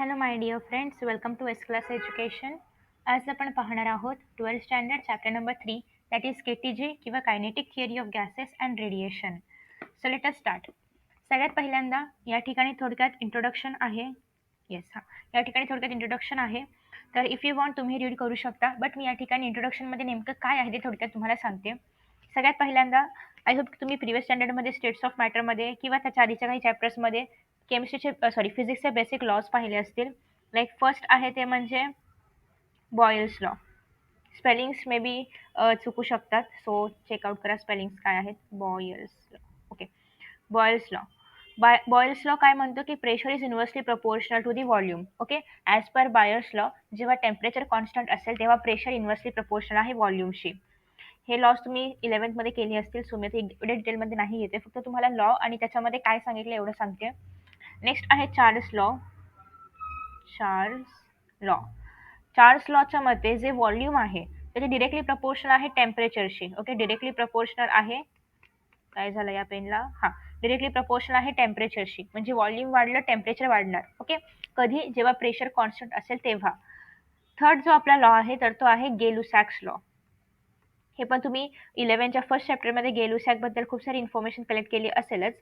Hello my dear friends, welcome to S Class Education. आज आपण पाहणार आहोत 12th standard chapter number 3, that is KTG किंवा kinetic theory of gases and radiation. So let us start. सगळ्यात पहिल्यांदा या ठिकाणी थोडक्यात इंट्रोडक्शन आहे. या ठिकाणी थोडक्यात इंट्रोडक्शन आहे. तर इफ यू वॉन्ट तुम्ही रीड करू शकता, बट मी या ठिकाणी इंट्रोडक्शनमध्ये नेमकं काय आहे ते थोडक्यात तुम्हाला सांगते. सगळ्यात पहिल्यांदा आय होप तुम्ही प्रिव्हियस स्टँडर्डमध्ये स्टेट्स ऑफ मॅटरमध्ये किंवा त्याच्या आधीच्या काही चॅप्टर्समध्ये फिजिक्सचे बेसिक लॉज पाहिले असतील. लाईक फर्स्ट आहे ते म्हणजे Boyle's law. Spellings may be चुकू शकतात, सो चेकआउट करा स्पेलिंग्स काय आहेत. Boyle's law. Okay. Boyle's law. Boyle's law काय म्हणतो की pressure is inversely proportional to the volume. Okay. As per Boyle's law, जेव्हा टेम्परेचर कॉन्स्टंट असेल तेव्हा प्रेशर इन्व्हर्सली प्रपोर्शनल आहे व्हॉल्यूमशी. हे लॉज तुम्ही 11th मध्ये असतील, सो मी एवढ्या डिटेलमध्ये नाही येते, फक्त तुम्हाला लॉ आणि त्याच्यामध्ये काय सांगितलं एवढं सांगते. नेक्स्ट आहे चार्ल्स लॉ. चार्ल्स लॉच्या मते जे व्हॉल्यूम आहे ते डिरेक्टली प्रपोर्शनल आहे टेम्परेचरशी. ओके. डिरेक्टली प्रपोर्शनल आहे. काय झालं या पेनला? डिरेक्टली प्रपोर्शनल आहे टेम्परेचरशी. म्हणजे व्हॉल्यूम वाढलं टेम्परेचर वाढणार. ओके. कधी? जेव्हा प्रेशर कॉन्स्टंट असेल तेव्हा. थर्ड जो आपला लॉ आहे तर तो आहे गे-लुसॅक्स लॉ. हे पण तुम्ही 11च्या फर्स्ट चॅप्टरमध्ये गे-लुसॅकबद्दल खूप सारी इन्फॉर्मेशन कलेक्ट केली असेलच.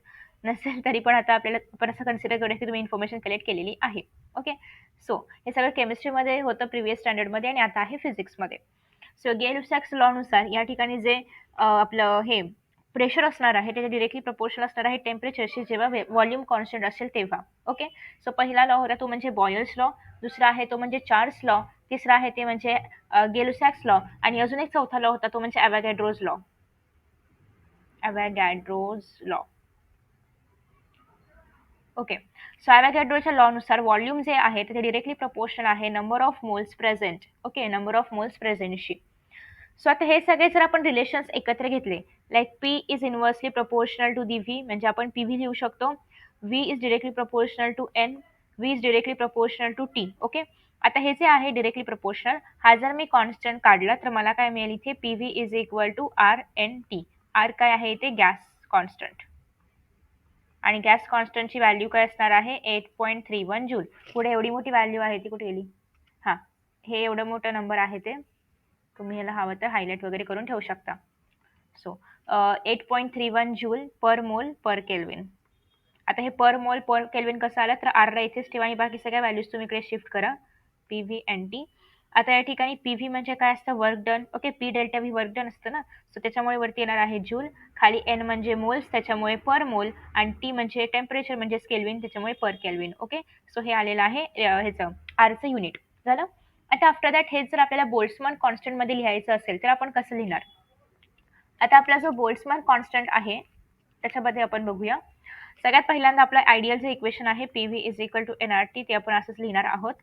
नसेल तरी पण आता आपण असं कन्सिडर करूया की तुम्ही इन्फॉर्मेशन कलेक्ट केलेली आहे. ओके. सो हे सगळं केमिस्ट्रीमध्ये होतं प्रिव्हियस स्टँडर्डमध्ये आणि आता आहे फिजिक्समध्ये. सो गे-लुसॅक्स लॉनुसार या ठिकाणी जे आपलं हे प्रेशर असणार आहे ते डिरेक्टली प्रपोर्शनल असणार आहे टेम्परेचरशी जेव्हा व्हॉल्यूम कॉन्स्टंट असेल तेव्हा. ओके. सो पहिला लॉ होता तो म्हणजे बॉयल्स लॉ, दुसरा आहे तो म्हणजे चार्ल्स लॉ, तिसरा आहे ते म्हणजे गे-लुसॅक्स लॉ आणि अजून एक चौथा लॉ होता तो म्हणजे ॲव्होगॅड्रोज लॉ. ओके. सो ॲव्होगॅड्रोच्या लॉनुसार व्हॉल्यूम जे आहे ते डिरेक्टली प्रपोर्शनल आहे number of moles present. Okay. Number of moles प्रेझेंटशी. सो आता हे सगळे जर आपण रिलेशन्स एकत्र घेतले, like P is inversely proportional to the V, म्हणजे आपण पी व्ही लिहू शकतो. V is directly proportional to N, V is directly proportional to T. Okay. आता हे जे आहे डिरेक्टली प्रपोर्शनल, हा जर मी कॉन्स्टंट काढला तर मला काय मिळेल इथे P V is equal to R N T. R काय आहे इथे? Gas constant. आणि गॅस कॉन्स्टंटची व्हॅल्यू काय असणार आहे? 8.31 जूल. पुढे एवढी मोठी व्हॅल्यू आहे ती कुठे गेली? हे एवढं मोठं नंबर आहे ते. तुम्ही याला हवं तर हायलाइट वगैरे करून ठेवू शकता. सो 8.31 जूल पर मोल पर केल्विन. आता हे पर मोल पर केल्विन कसं आलं तर आरला इथेच ठेवा आणि बाकी सगळ्या व्हॅल्यूज तुम्ही इकडे शिफ्ट करा. P V N T. आता या ठिकाणी पी व्ही म्हणजे काय असतं? Work done. Okay. P delta V work done असतं ना, सो त्याच्यामुळे वरती येणार आहे जूल. खाली एन म्हणजे मोल्स, त्याच्यामुळे पर मोल, आणि टी म्हणजे टेम्परेचर म्हणजे केल्विन, त्याच्यामुळे पर केल्विन. ओके. सो हे आलेलं आहे ह्याचं आरचं युनिट. झालं. आता आफ्टर दॅट हे जर आपल्याला बोल्ट्झमॅन कॉन्स्टंटमध्ये लिहायचं असेल तर आपण कसं लिहिणार? आता आपला जो बोल्ट्झमॅन कॉन्स्टंट आहे त्याच्यामध्ये आपण बघूया. सगळ्यात पहिल्यांदा आपलं आयडियल जे इक्वेशन आहे P V is equal to N R T, ते आपण असंच लिहिणार आहोत.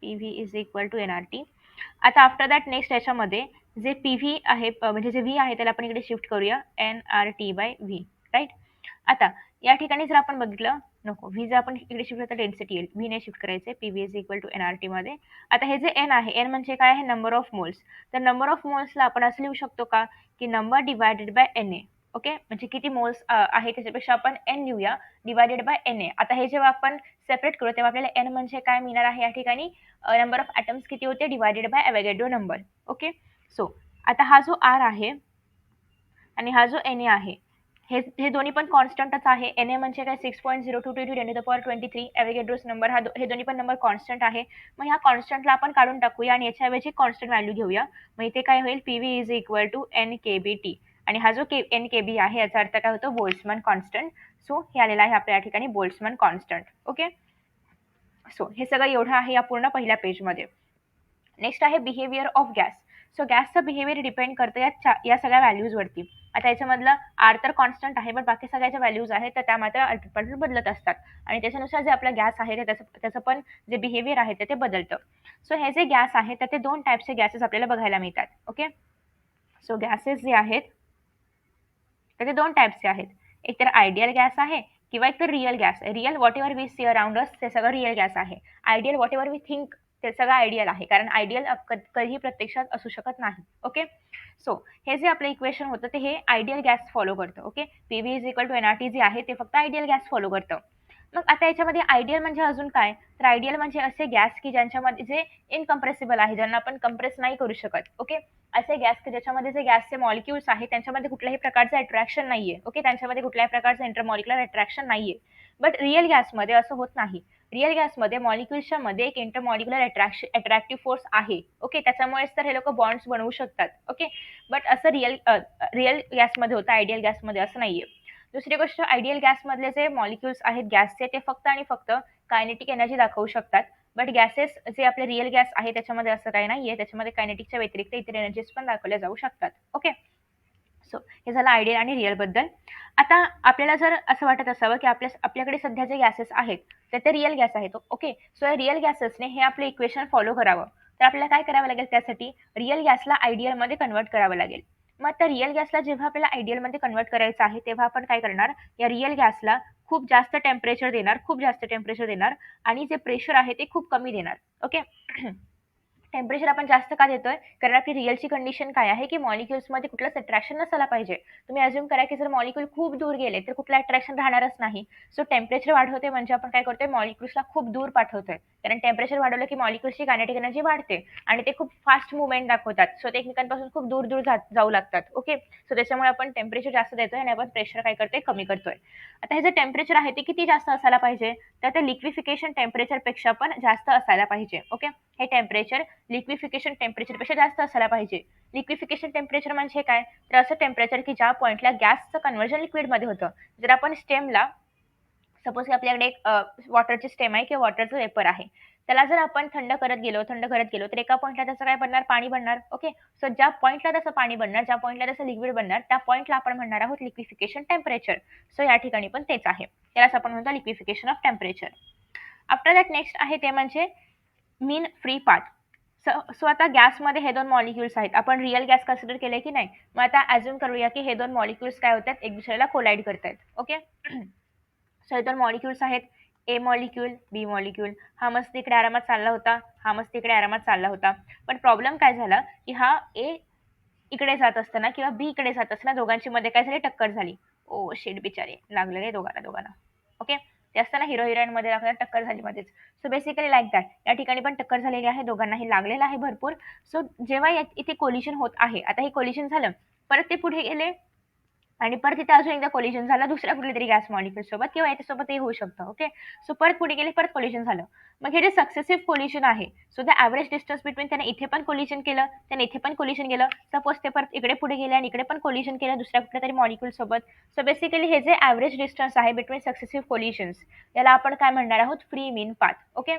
P V is equal to N R T. आता आफ्टर दॅट नेक्स्ट याच्यामध्ये जे पी व्ही आहे म्हणजे जे व्ही आहे त्याला आपण इकडे शिफ्ट करूया N R T by V. Right. आता या ठिकाणी जर आपण बघितलं, नको व्ही जर आपण इकडे शिफ्ट तर डेन्सिटी येईल, व्ही ने शिफ्ट करायचे. P V is equal to N R T मध्ये. आता हे जे एन आहे, एन म्हणजे काय आहे? Number of moles. तर नंबर ऑफ मोल्सला आपण असं लिहू शकतो का की number divided by N A. Okay. म्हणजे किती मोल्स आहे त्याच्यापेक्षा आपण एन लिहूया डिवायडेड बाय एन ए. आता हे जेव्हा आपण सेपरेट करू तेव्हा आपल्याला एन म्हणजे काय मिळणार आहे या ठिकाणी? नंबर ऑफ ॲटम्स किती होते divided by Avogadro number. Okay. So आता हा जो आर आहे आणि हा जो एन ए आहे हे दोन्ही पण कॉन्स्टंटच आहे. एन ए म्हणजे काय? 6.022 × 10⁻23. ॲव्होगॅड्रोस नंबर हे दोन्ही पण नंबर कॉन्स्टंट आहे. मग ह्या कॉन्स्टंटला आपण काढून टाकूया आणि याच्याऐवजी कॉन्स्टंट व्हॅल्यू घेऊया. मग इथे काय होईल? P V is equal to N K B T. आणि हा जो एन के बी आहे याचा अर्थ काय होतो? Boltzmann constant. सो हे आलेलं आहे आपल्या या ठिकाणी बोल्ट्झमॅन कॉन्स्टंट. ओके. सो हे सगळं एवढं आहे या पूर्ण पहिल्या पेजमध्ये. नेक्स्ट आहे बिहेवियर ऑफ गॅस. सो गॅसचं बिहेवियर डिपेंड करतं या सगळ्या व्हॅल्यूजवरती. आता याच्यामधलं आर तर कॉन्स्टंट आहे, पण बाकी सगळ्याच्या व्हॅल्यूज आहेत तर त्या मात्र अल्टरनेट बदलत असतात आणि त्याच्यानुसार जे आपला गॅस आहे त्याचं पण जे बिहेवियर आहे ते बदलतं. सो हे जे गॅस आहे तर ते दोन टाईपचे गॅसेस आपल्याला बघायला मिळतात. ओके. सो गॅसेस जे आहेत तर ते दोन टाईपचे आहेत. एक तर आयडियल गॅस आहे किंवा एक तर real gas. Real whatever we see around us ते सगळं रिअल गॅस आहे. Ideal whatever we think ते सगळं आयडियल आहे, कारण आयडियल कधीही प्रत्यक्षात असू शकत नाही. ओके. सो हे जे आपलं इक्वेशन होतं ते हे आयडियल गॅस फॉलो करतं. Okay. P V is equal to N R T जे आहे ते फक्त आयडियल गॅस फॉलो करतं. मग आता याच्यामध्ये आयडियल म्हणजे अजून काय, तर आयडियल म्हणजे असे गॅस की ज्यांच्यामध्ये जे इनकम्प्रेसिबल आहे, ज्यांना आपण कंप्रेस नाही करू शकत. ओके, असे गॅस की ज्याच्यामध्ये जे गॅसचे मॉलिक्युल्स आहेत त्यांच्यामध्ये कुठल्याही प्रकारचं अट्रॅक्शन नाहीये. ओके, त्यांच्यामध्ये कुठल्याही प्रकारचं इंटरमॉलिक्युलर अट्रॅक्शन नाहीये. बट रिअल गॅसमध्ये असं होत नाही. रिअल गॅसमध्ये मॉलिक्युल्सच्या मध्ये एक इंटरमॉलिक्युलर अट्रॅक्टिव्ह फोर्स आहे. ओके, त्याच्यामुळेच तर हे लोक बॉन्ड्स बनवू शकतात. ओके, बट असं रिअल गॅसमध्ये होतं, आयडियल गॅसमध्ये असं नाहीये. दुसरी गोष्ट, आयडियल गॅसमधले जे मॉलिक्युल्स आहेत गॅसचे ते फक्त आणि फक्त कायनेटिक एनर्जी दाखवू शकतात. बट गॅसेस जे आपले रिअल गॅस आहे त्याच्यामध्ये असं काही नाहीये. त्याच्यामध्ये कायनेटिकच्या व्यतिरिक्त इतर एनर्जीज पण दाखवल्या जाऊ शकतात. ओके, सो हे झालं आयडियल आणि रिअल बद्दल. आता आपल्याला जर असं वाटत असावं की आपल्याकडे सध्या जे गॅसेस आहेत ते रिअल गॅस आहेत. ओके, सो या रिअल गॅसेसने हे आपलं इक्वेशन फॉलो करावं, तर आपल्याला काय करावं लागेल, त्यासाठी रिअल गॅसला आयडियलमध्ये कन्व्हर्ट करावं लागेल. मग त्या रिअल गॅसला जेव्हा आपल्याला आयडियलमध्ये कन्व्हर्ट करायचं आहे तेव्हा आपण काय करणार, या रिअल गॅसला खूप जास्त टेम्परेचर देणार, खूप जास्त टेम्परेचर देणार आणि जे प्रेशर आहे ते खूप कमी देणार. ओके, टेम्परेचर आपण जास्त का देतोय, कारण आपली रिअलची कंडिशन काय आहे की मॉलिक्युल्समध्ये कुठलंच अट्रॅक्शन नसायला पाहिजे. तुम्ही अज्युम करा की जर मॉलिक्युल खूप दूर गेले तर कुठलं अट्रॅक्शन राहणारच नाही. सो टेम्परेचर वाढवते म्हणजे आपण काय करतोय, मॉलिक्युल्सला खूप दूर पाठवतोय. कारण टेम्परेचर वाढवलं की मॉलिक्युल्सची कायनेटिक एनर्जी वाढते आणि ते खूप फास्ट मुवमेंट दाखवतात. सो ते एकमेकांपासून खूप दूर दूर जाऊ लागतात. ओके, सो त्याच्यामुळे आपण टेम्परेचर जास्त देतोय आणि आपण प्रेशर काय करतोय, कमी करतोय. आता हे जे टेम्परेचर आहे ते किती जास्त असायला पाहिजे, तर ते लिक्विफिकेशन टेम्परेचरपेक्षा पण जास्त असायला पाहिजे. ओके, हे टेम्परेचर लिक्विफिकेशन टेम्परेचरपेक्षा जास्त असायला पाहिजे. लिक्विफिकेशन टेम्परेचर म्हणजे काय, तर असं टेम्परेचर की ज्या पॉईंटला गॅसचं कन्व्हर्जन लिक्विडमध्ये होतं. जर आपण स्टेमला, सपोज की आपल्याकडे एक वॉटरची स्टेम आहे किंवा वॉटरचं वेपर आहे, त्याला जर आपण थंड करत गेलो तर एका पॉईंटला त्याचं काय बनणार, पाणी बनणार. ओके, सो ज्या पॉईंटला त्याचं पाणी बनणार, ज्या पॉईंटला त्याचं लिक्विड बनणार, त्या पॉईंटला आपण म्हणणार आहोत लिक्विफिकेशन टेम्परेचर. सो या ठिकाणी पण तेच आहे, त्यालाच आपण म्हणतो liquefaction of temperature. After that next आहे ते म्हणजे मीन फ्री पाथ. सो आता गॅसमध्ये हे दोन मॉलिक्युल्स आहेत, आपण रिअल गॅस कन्सिडर केले की नाही. मग आता अज्युम करूया की हे दोन मॉलिक्युल्स काय होतात, एक दुसऱ्याला कोलाइड करतायत. ओके, सो हे दोन मॉलिक्युल्स आहेत, ए मॉलिक्युल, बी मॉलिक्युल. हा मस्त इकडे आरामात चालला होता, हा मस्त इकडे आरामात चालला होता. पण प्रॉब्लेम काय झाला की हा ए इकडे जात असताना किंवा बी इकडे जात असताना दोघांची मध्ये काय झाली, टक्कर झाली. ओ शेट, बिचारे लागलेले दोघांना. ओके, ते असताना हिरो हिरोईन मध्ये दाखवतात टक्कर झाली मध्येच. सो बेसिकली लाईक दॅट या ठिकाणी पण टक्कर झालेली आहे, दोघांनाही लागलेलं आहे भरपूर. सो जेव्हा इथे कोलिशन होत आहे, आता हे कोलिशन झालं, परत ते पुढे गेले आणि परत तिथे अजून एकदा कोलिशन झालं दुसऱ्या कुठल्या तरी गॅस मॉलिक्युल सोबत किंवा याच्यासोबतही होऊ शकतं. ओके, सो परत पुढे गेले, परत कोलिशन झालं. मग हे जे सक्सेसिव्ह कोलिशन आहे, so the average distance between, त्याने इथे पण कोलिशन केलं, त्याने इथे पण कोलिशन केलं. सपोज ते परत इकडे पुढे गेले आणि इकडे पण कोलिशन केलं दुसऱ्या कुठल्या तरी मॉलिक्युल सोबत. सो बेसिकली हे जे ॲव्हरेज डिस्टन्स आहे बिटवीन सक्सेसिव्ह कोलिशन्स, याला आपण काय म्हणणार आहोत, फ्री मीन पाथ. ओके,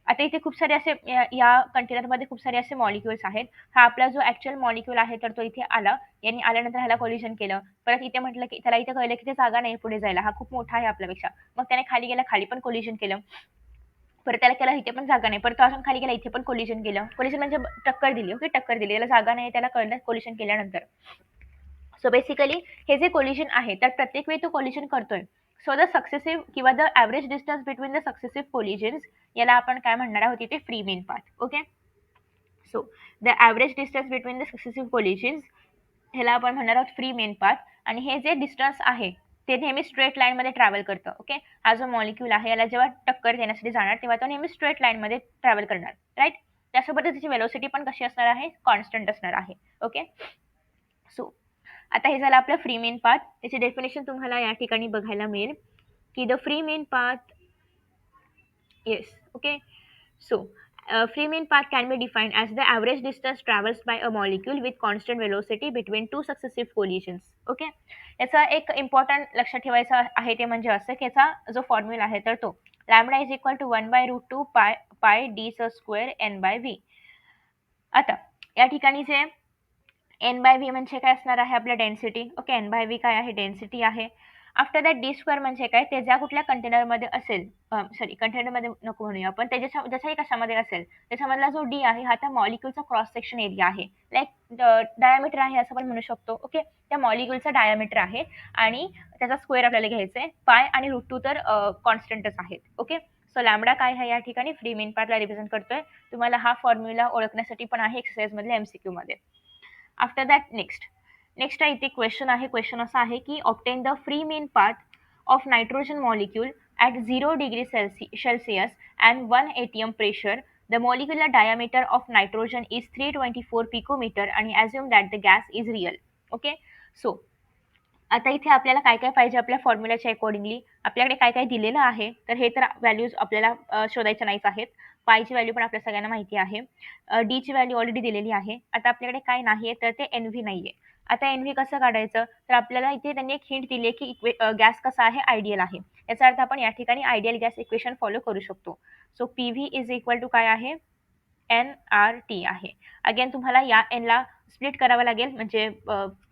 आता इथे खूप सारे असे या कंटेनरमध्ये खूप सारे असे मॉलिक्युल्स आहेत. हा आपला जो ॲक्चुअल मॉलिक्युल आहे तर तो इथे आला, यांनी आल्यानंतर ह्याला कोलिशन केलं. परत इथे म्हटलं की त्याला इथे कळलं की ते जागा नाही पुढे जायला, हा खूप मोठा आहे आपल्यापेक्षा. मग त्याने खाली गेला, खाली पण कोलिशन केलं. परत त्याला केलं इथे पण जागा नाही, परत तो अजून खाली गेला, इथे पण कोलिशन केलं. कोलिशन म्हणजे टक्कर दिली. ओके, टक्कर दिली, त्याला जागा नाही त्याला कळलं कोलिशन केल्यानंतर. सो बेसिकली हे जे कोलिशन आहे तर प्रत्येक वेळी तो कोलिशन करतोय. सो द सक्सेसिव्ह किंवा the average distance between the successive collisions, याला आपण काय म्हणणार आहोत इथे, free mean path. Okay, so the average distance between the successive collisions, ह्याला आपण म्हणणार आहोत फ्री मेन पाथ. आणि हे जे डिस्टन्स आहे ते नेहमी स्ट्रेट लाईनमध्ये ट्रॅव्हल करतं. ओके, हा जो मॉलिक्यूल आहे याला जेव्हा टक्कर देण्यासाठी जाणार तेव्हा तो नेहमी स्ट्रेट लाईनमध्ये ट्रॅव्हल करणार, राईट. त्यासोबतच त्याची वेलोसिटी पण कशी असणार आहे, कॉन्स्टंट असणार आहे. ओके, सो आता हे झालं आपलं फ्री मेन पाथ. त्याची डेफिनेशन तुम्हाला या ठिकाणी बघायला मिळेल की the free main path, yes. Okay, so free mean path can be defined as the average distance traversed by a molecule with constant velocity between two successive collisions. Okay, याचा एक important लक्षात ठेवायचा आहे ते म्हणजे असं की याचा जो फॉर्म्युला आहे तर तो lambda is equal to 1/√2 pi D square N by V. आता या ठिकाणी जे एन बाय व्ही म्हणजे काय असणार आहे, आपल्या density. Okay, N by V काय आहे, डेन्सिटी आहे. आफ्टर दॅट डी स्क्वेअर म्हणजे काय, ते ज्या कुठल्या कंटेनरमध्ये असेल, सॉरी कंटेनरमध्ये नको म्हणूया आपण, ते जशाही कशामध्ये असेल त्याच्यामधला जो डी आहे हा त्या मॉलिक्युलचा क्रॉस सेक्शन एरिया आहे, लाईक डायमीटर आहे असं पण म्हणू शकतो. ओके, त्या मॉलिक्युलचा डायमीटर आहे आणि त्याचा स्क्वेअर आपल्याला घ्यायचा आहे. पाय आणि √2 तर कॉन्स्टंटच आहेत. ओके, सो लॅमडा काय आहे या ठिकाणी फ्री मीन पाथला रिप्रेझेंट करतोय. तुम्हाला हा फॉर्म्युला ओळखण्यासाठी पण आहे एक्सरसाइजमधल्या MCQ मध्ये. आफ्टर दॅट नेक्स्ट इथे क्वेश्चन आहे. क्वेश्चन असा आहे की obtain the free mean path of nitrogen molecule at 0 degree Celsius and 1 atm pressure, the molecular diameter of nitrogen is 324 picometer आणि assume that the gas is real. Okay, so आता इथे आपल्याला काय काय पाहिजे आपल्या फॉर्म्युलाच्या अकॉर्डिंगली आपल्याकडे काय काय दिलेलं आहे तर हे तर व्हॅल्यूज आपल्याला शोधायच्या नाहीच आहेत. पायची व्हॅल्यू पण आपल्या सगळ्यांना माहिती आहे. डीची व्हॅल्यू ऑलरेडी दिलेली आहे. आता आपल्याकडे काय नाहीये तर ते एन व्ही नाहीये. आता एन व्ही कसं काढायचं तर आपल्याला इथे त्यांनी एक हिंट दिली आहे की गॅस कसा आहे आयडियल आहे. याचा अर्थ आपण या ठिकाणी आयडियल गॅस इक्वेशन फॉलो करू शकतो. So P V is equal to काय आहे NRT आहे. अगेन तुम्हाला या एनला स्प्लिट करावं लागेल म्हणजे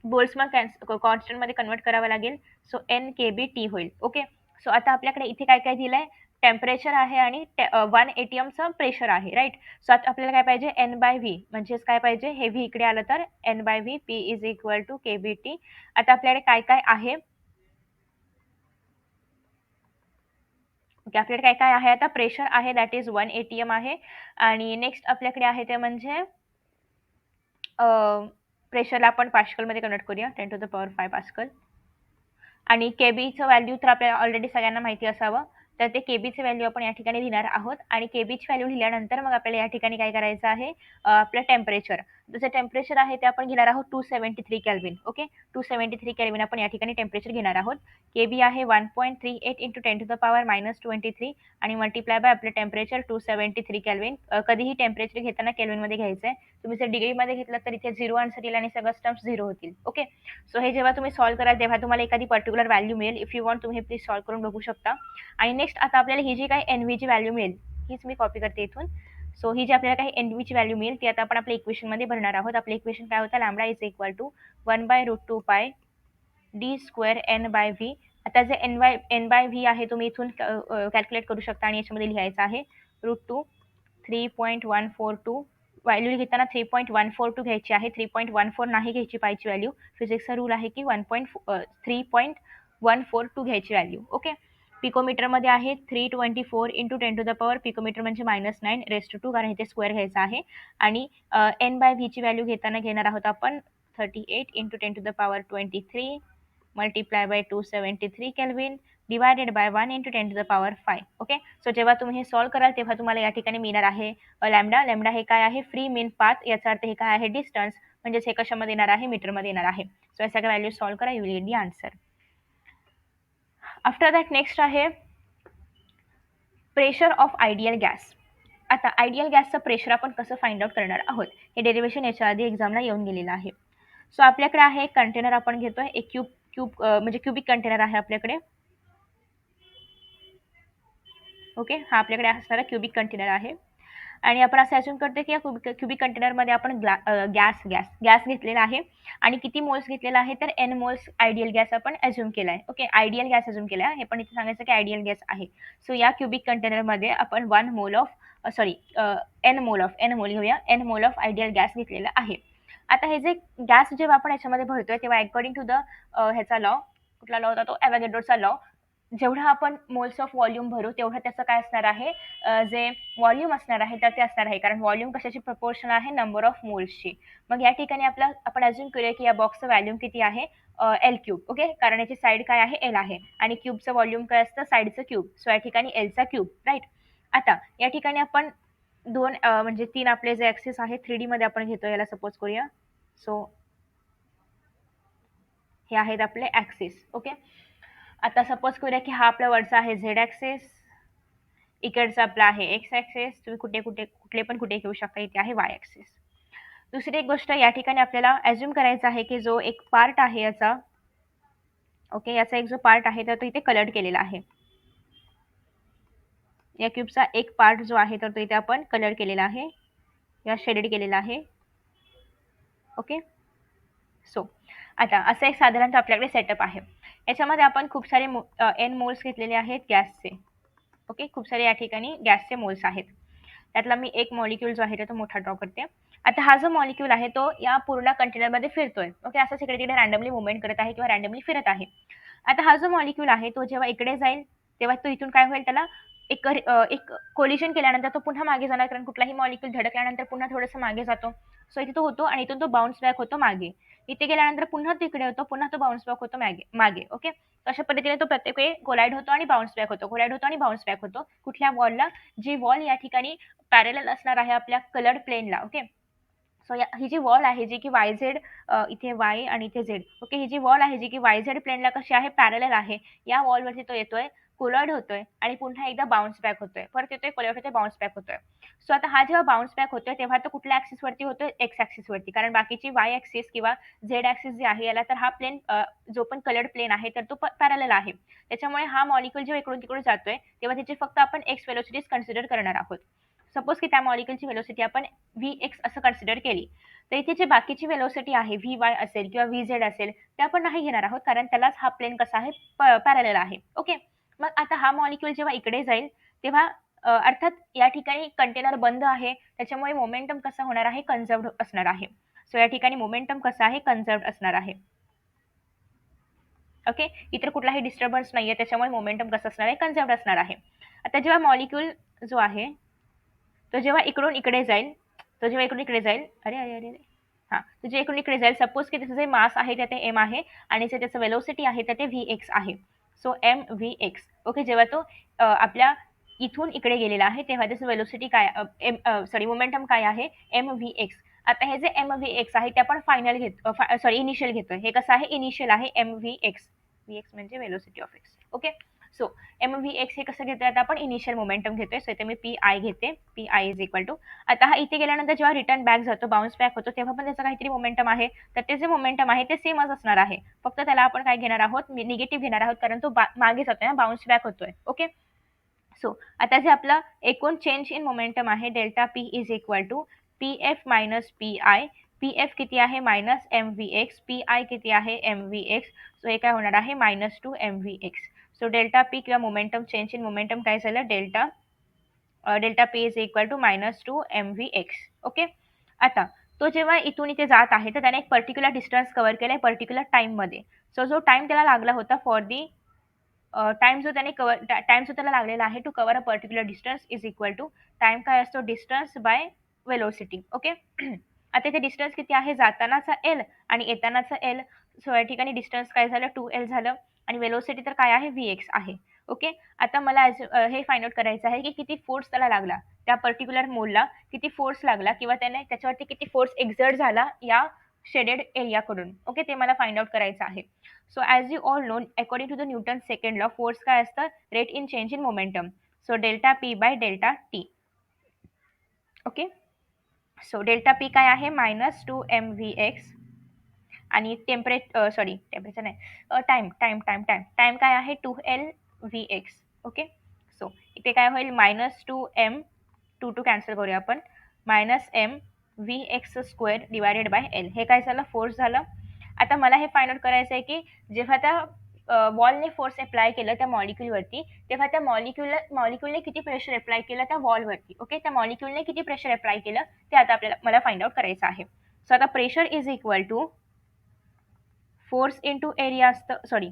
बोल्ट्झमन कॉन्स्टंटमध्ये कन्वर्ट करावं लागेल. सो NKBT होईल. ओके. सो आता आपल्याकडे इथे काय काय दिलंय टेम्परेचर आहे आणि 1 एटीएमचं प्रेशर आहे राईट. सो आता आपल्याला काय पाहिजे एन बाय व्ही म्हणजेच काय पाहिजे हे व्ही इकडे आलं तर N by V P is equal to KBT. आता आपल्याकडे काय काय आहे ओके आपल्याकडे काय काय आहे आता प्रेशर आहे दॅट इज 1 एटीएम आहे आणि नेक्स्ट आपल्याकडे आहे ते म्हणजे प्रेशरला आपण पास्कलमध्ये कन्वर्ट करूया 10⁵ पास्कल आणि केबीचं व्हॅल्यू तर आपल्याला ऑलरेडी सगळ्यांना माहिती असावं तर ते केबीचे व्हॅल्यू आपण या ठिकाणी लिहिणार आहोत आणि केबीची व्हॅल्यू लिहिल्यानंतर मग आपल्याला या ठिकाणी काय करायचं आहे आपलं टेम्परेचर जसं टेम्परेचर आहे ते आपण घेणार आहोत 273 केल्विन ओके 273 केल्विन आपण या ठिकाणी टेम्परेचर घेणार आहोत केबी आहे 1.38 इंटू 10⁻23 आणि मल्टिप्लाय बाय आपलं टेम्परेचर 273 केल्विन कधीही टेम्परेचर घेताना केल्विनमध्ये घ्यायचं आहे तुम्ही जर डिग्रीमध्ये घेतलं तर इथे 0 आन्सर येईल आणि सगळं स्टम्प्स 0 होतील ओके सो हे जेव्हा तुम्ही सॉल्व्ह कराल तेव्हा तुम्हाला एखादी पर्टिक्युलर व्हॅल्यू मिळेल इफ यू वॉन्ट तुम्ही हे प्लीज सॉल्व्ह करून बघू शकता आणि नेक्स्ट आता आपल्याला ही जी काही एन व्हीची व्हॅल्यू मिळेल हीच मी कॉपी करते इथून सो ही जी आपल्याला काही एन व्हीची व्हॅल्यू मिळेल ती आता आपण आपल्या इक्वेशनमध्ये भरणार आहोत आपलं इक्वेशन काय होतं lambda is equal to 1/√2 pi D square N by V आता जे एन बाय व्ही आहे तुम्ही इथून कॅल्क्युलेट करू शकता आणि याच्यामध्ये लिहायचं आहे √2 3.142 व्हॅल्यू घेताना 3.142 घ्यायची आहे 3.14 नाही घ्यायची पायची व्हॅल्यू फिजिक्सचा रूल आहे की 3.142 घ्यायची व्हॅल्यू ओके पिकोमीटरमध्ये आहे 324 इंटू 10⁻, पिकोमीटर म्हणजे -9 कारण इथे स्क्वेअर घ्यायचा आहे आणि एन बाय व्हीची व्हॅल्यू घेताना घेणार आहोत आपण 38 into 10⁻23 multiply by 273 kelvin divided by 1 into 10⁵ okay so जेव्हा तुम्ही हे सॉल्व्ह कराल तेव्हा तुम्हाला या ठिकाणी मिळणार आहे लॅम्बडा लॅम्बडा हे काय आहे फ्री मीन पाथ याचा अर्थ हे काय आहे डिस्टन्स म्हणजेच हे कशामध्ये येणार आहे मीटरमध्ये येणार आहे सो या सगळ्या व्हॅल्यू सॉल्व्ह करा you will get the answer after that next आहे प्रेशर ऑफ आयडियल गॅस आता आयडियल गॅसचं प्रेशर आपण कसं फाइंड आउट करणार आहोत हे डेरिव्हेशन याच्या आधी एक्झामला येऊन गेलेलं आहे सो आपल्याकडे आहे एक कंटेनर आपण घेतोय एक क्यूब म्हणजे क्युबिक कंटेनर आहे आपल्याकडे ओके हा आपल्याकडे असणारा क्युबिक कंटेनर आहे आणि आपण असं अज्युम करतो की या क्युबिक कंटेनरमध्ये आपण गॅस घेतलेला आहे आणि किती मोल्स घेतलेला आहे तर एन मोल्स आयडियल गॅस आपण अज्युम केला आहे ओके आयडियल गॅस अज्युम केला आहे हे पण इथे सांगायचं की आयडियल गॅस आहे सो या क्युबिक कंटेनरमध्ये आपण एन मोल घेऊया N mole of ideal gas घेतलेला आहे आता हे जे गॅस जेव्हा आपण याच्यामध्ये भरतोय तेव्हा अकॉर्डिंग टू द ह्याचा लॉ कुठला लॉ होता तो ॲव्होगॅड्रोचा लॉ जेवढा आपण मोल्स ऑफ व्हॉल्यूम भरू तेवढं त्याचं काय असणार आहे जे व्हॉल्यूम असणार आहे तर ते असणार आहे कारण व्हॉल्यूम कशाची प्रपोर्शन आहे नंबर ऑफ मोल्सची मग या ठिकाणी आपण अज्युम करूया की या बॉक्सचं व्हॉल्यूम किती आहे एल क्यूब ओके कारण याची साईड काय आहे एल आहे आणि क्यूबचं व्हॉल्यूम काय असतं साईडचं क्यूब सो या ठिकाणी एलचा क्यूब राईट आता या ठिकाणी आपण दोन म्हणजे तीन आपले जे ॲक्सिस आहे 3D मध्ये आपण घेतो याला सपोज करूया सो हे आहेत आपले ॲक्सिस ओके आता सपोज करूया की हा आपला वरचा आहे झेड ॲक्सिस इकडचा आपला आहे एक्स ॲक्सिस तुम्ही कुठे घेऊ शकता इथे आहे वाय ॲक्सिस दुसरी एक गोष्ट या ठिकाणी आपल्याला अज्युम करायचं आहे की जो एक पार्ट आहे याचा ओके याचा एक जो पार्ट आहे तर तो इथे कलर्ड केलेला आहे या क्यूबचा एक पार्ट जो आहे तर तो इथे आपण कलर केलेला आहे या शेडेड केलेला आहे ओके सो आता असं एक साधारणतः आपल्याकडे सेटअप आहे याच्यामध्ये आपण खूप सारे एन मोल्स घेतलेले आहेत गॅसचे ओके खूप सारे या ठिकाणी गॅसचे मोल्स आहेत त्यातला मी एक मॉलिक्यूल जो आहे तो मोठा ड्रॉ करते आता हा जो मॉलिक्यूल आहे तो या पूर्ण कंटेनरमध्ये फिरतोय ओके असं इकडे तिकडे रँडमली मुवमेंट करत आहे किंवा रँडमली फिरत आहे आता हा जो मॉलिक्यूल आहे तो जेव्हा इकडे जाईल तेव्हा तो इथून काय होईल त्याला एक कोलिजन केल्यानंतर तो पुन्हा मागे जाणार कारण कुठलाही मॉलिक्यूल धडकल्यानंतर पुन्हा थोडंसं मागे जातो सो इथे तो होतो आणि इथून तो बाउन्स बॅक होतो मागे इथे गेल्यानंतर पुन्हा तो इकडे होतो, पुन्हा तो बाउन्स बॅक होतो मागे. ओके. अशा पद्धतीने तो प्रत्येक वेळी कोलाईड होतो आणि बाउन्स बॅक होतो, कोलाईड होतो आणि बाउन्स बॅक होतो. कुठल्या वॉलला? जी वॉल या ठिकाणी पॅरलल असणार आहे आपल्या कलर्ड प्लेनला. ओके. सो ही जी वॉल आहे जी की वाय-झेड, इथे वाय आणि इथे झेड. ओके. ही जी वॉल आहे जी की वाय-झेड प्लेनला कशी आहे? पॅरलल आहे. या वॉलवरती तो येतोय, कोलॉइड होतोय आणि पुन्हा एकदा बाउन्स बॅक होतोय. परत येतोय, कोलॉइड होतोय, बाउन्स बॅक होतोय. सो आता हा जेव्हा बाउन्स बॅक होतोय तेव्हा तो कुठल्या ॲक्सिसवरती होतोय? एक्स ॲक्सिसवरती. कारण बाकीची वाय ॲक्सिस किंवा झेड ॲक्सिस जे आहे याला तर हा प्लेन, जो पण कलर्ड प्लेन आहे तर तो पॅरलल आहे. त्याच्यामुळे हा मॉलिक्यूल जेव्हा इकडून-तिकडून जातोय तेव्हा त्याची फक्त आपण एक्स व्हेलॉसिटीज कन्सिडर करणार आहोत. सपोज की त्या मॉलिक्यूलची व्हेलॉसिटी आपण Vx असं कन्सिडर केली. तर इथे जी बाकीची व्हेलॉसिटी आहे Vy असेल किंवा Vz असेल, ते आपण नाही घेणार आहोत कारण त्यालाच हा प्लेन कसा आहे? पॅरलल आहे. ओके. मग आता हा मॉलिक्यूल जेव्हा इकडे जाईल तेव्हा अर्थात या ठिकाणी कंटेनर बंद आहे. त्याच्यामुळे मोमेंटम कसा होणार आहे? कन्झर्व्ड असणार आहे. सो या ठिकाणी मोमेंटम कसा आहे? कन्झर्व्ड असणार आहे. ओके. इतर कुठलाही डिस्टर्बन्स नाहीये त्याच्यामुळे मोमेंटम कसं असणार आहे? कन्झर्व्ड असणार आहे. आता जेव्हा मॉलिक्यूल जो आहे तो जेव्हा इकडून इकडे जाईल, तो जेव्हा इकडून इकडे जाईल, अरे, अरे, अरे, अरे! हां, तो जेव्हा इकडून इकडे जाईल, सपोज की त्याचं जे मास आहे ते एम आहे आणि जे त्याचं व्हेलॉसिटी आहे ते Vx आहे. So mvx. ओके. जेव्हा तो आपल्या इथून इकडे गेलेला आहे, तेव्हा त्याचं व्हेलॉसिटी काय, मोमेंटम काय आहे? mvx. आता हे जे mvx आहे ते आपण फायनल इनिशियल घेतोय. हे कसं आहे? इनिशियल आहे mvx. vx म्हणजे velocity of x. Okay. So mvx हे कसं घेतोय आता आपण? इनिशियल मोमेंटम घेतोय. सो इथे मी पी घेते. पी इज इक्वल टू, आता हा इथे गेल्यानंतर जेव्हा रिटर्न बॅक जातो, बाउन्स बॅक होतो, तेव्हा पण त्याचं काहीतरी मोमेंटम आहे. तर ते जे मोमेंटम आहे ते सेमच असणार आहे. फक्त त्याला आपण काय घेणार आहोत? निगेटिव्ह घेणार आहोत कारण तो मागे जातोय ना, बाउन्स बॅक होतोय. ओके. सो आता जे आपलं एकूण चेंज इन मोमेंटम आहे delta P is equal to P F minus P I. P F किती आहे? Minus M V X. P I किती आहे? M V X. सो हे काय होणार आहे? Minus two M V X. So delta P किंवा मोमेंटम, चेंज इन मोमेंटम काय झालं? Delta P is equal to minus two M V X. Okay. आता तो जेव्हा इथून इथे जात आहे तर त्याने एक पर्टिक्युलर डिस्टन्स कव्हर केलाय पर्टिक्युलर टाईममध्ये. सो जो टाईम त्याला लागला होता फॉर दी टाईम जो त्याला लागलेला आहे to cover a particular distance is equal to time काय असतो? Distance by velocity. ओके. आता इथे डिस्टन्स किती आहे? जातानाचा एल आणि येतानाचा एल. सो या ठिकाणी डिस्टन्स काय झालं? 2L झालं आणि वेलोसिटी तर काय आहे? Vx आहे. ओके. आता मला हे फाइंड आउट करायचं आहे की किती फोर्स त्याला लागला. त्या पर्टिक्युलर मोलला किती फोर्स लागला किंवा त्याने त्याच्यावरती किती फोर्स एक्झर्ट झाला या शेडेड एरियाकडून. ओके. ते मला फाइंड आउट करायचं आहे. So as you all know, according to the Newton second law, force काय असतं? Rate in change in momentum. So delta P by delta T. Okay. So delta P काय आहे? Minus two M V X आणि temperature नाही, time काय आहे? 2L Vx. Okay. So इथे काय होईल? Minus two M, two cancel करूया आपण, minus M V X square divided by L. हे काय झालं? फोर्स झालं. आता मला हे फाइंड आउट करायचं आहे की जेव्हा त्या वॉलने फोर्स अप्लाय केलं त्या मॉलिक्यूलवरती, तेव्हा त्या मॉलिक्यूलने किती प्रेशर अप्लाय केलं त्या वॉलवरती. ओके. त्या मॉलिक्यूलने किती प्रेशर अप्लाय केलं ते आता मला फाइंड आउट करायचं आहे. सो आता pressure is equal to force into area असतं,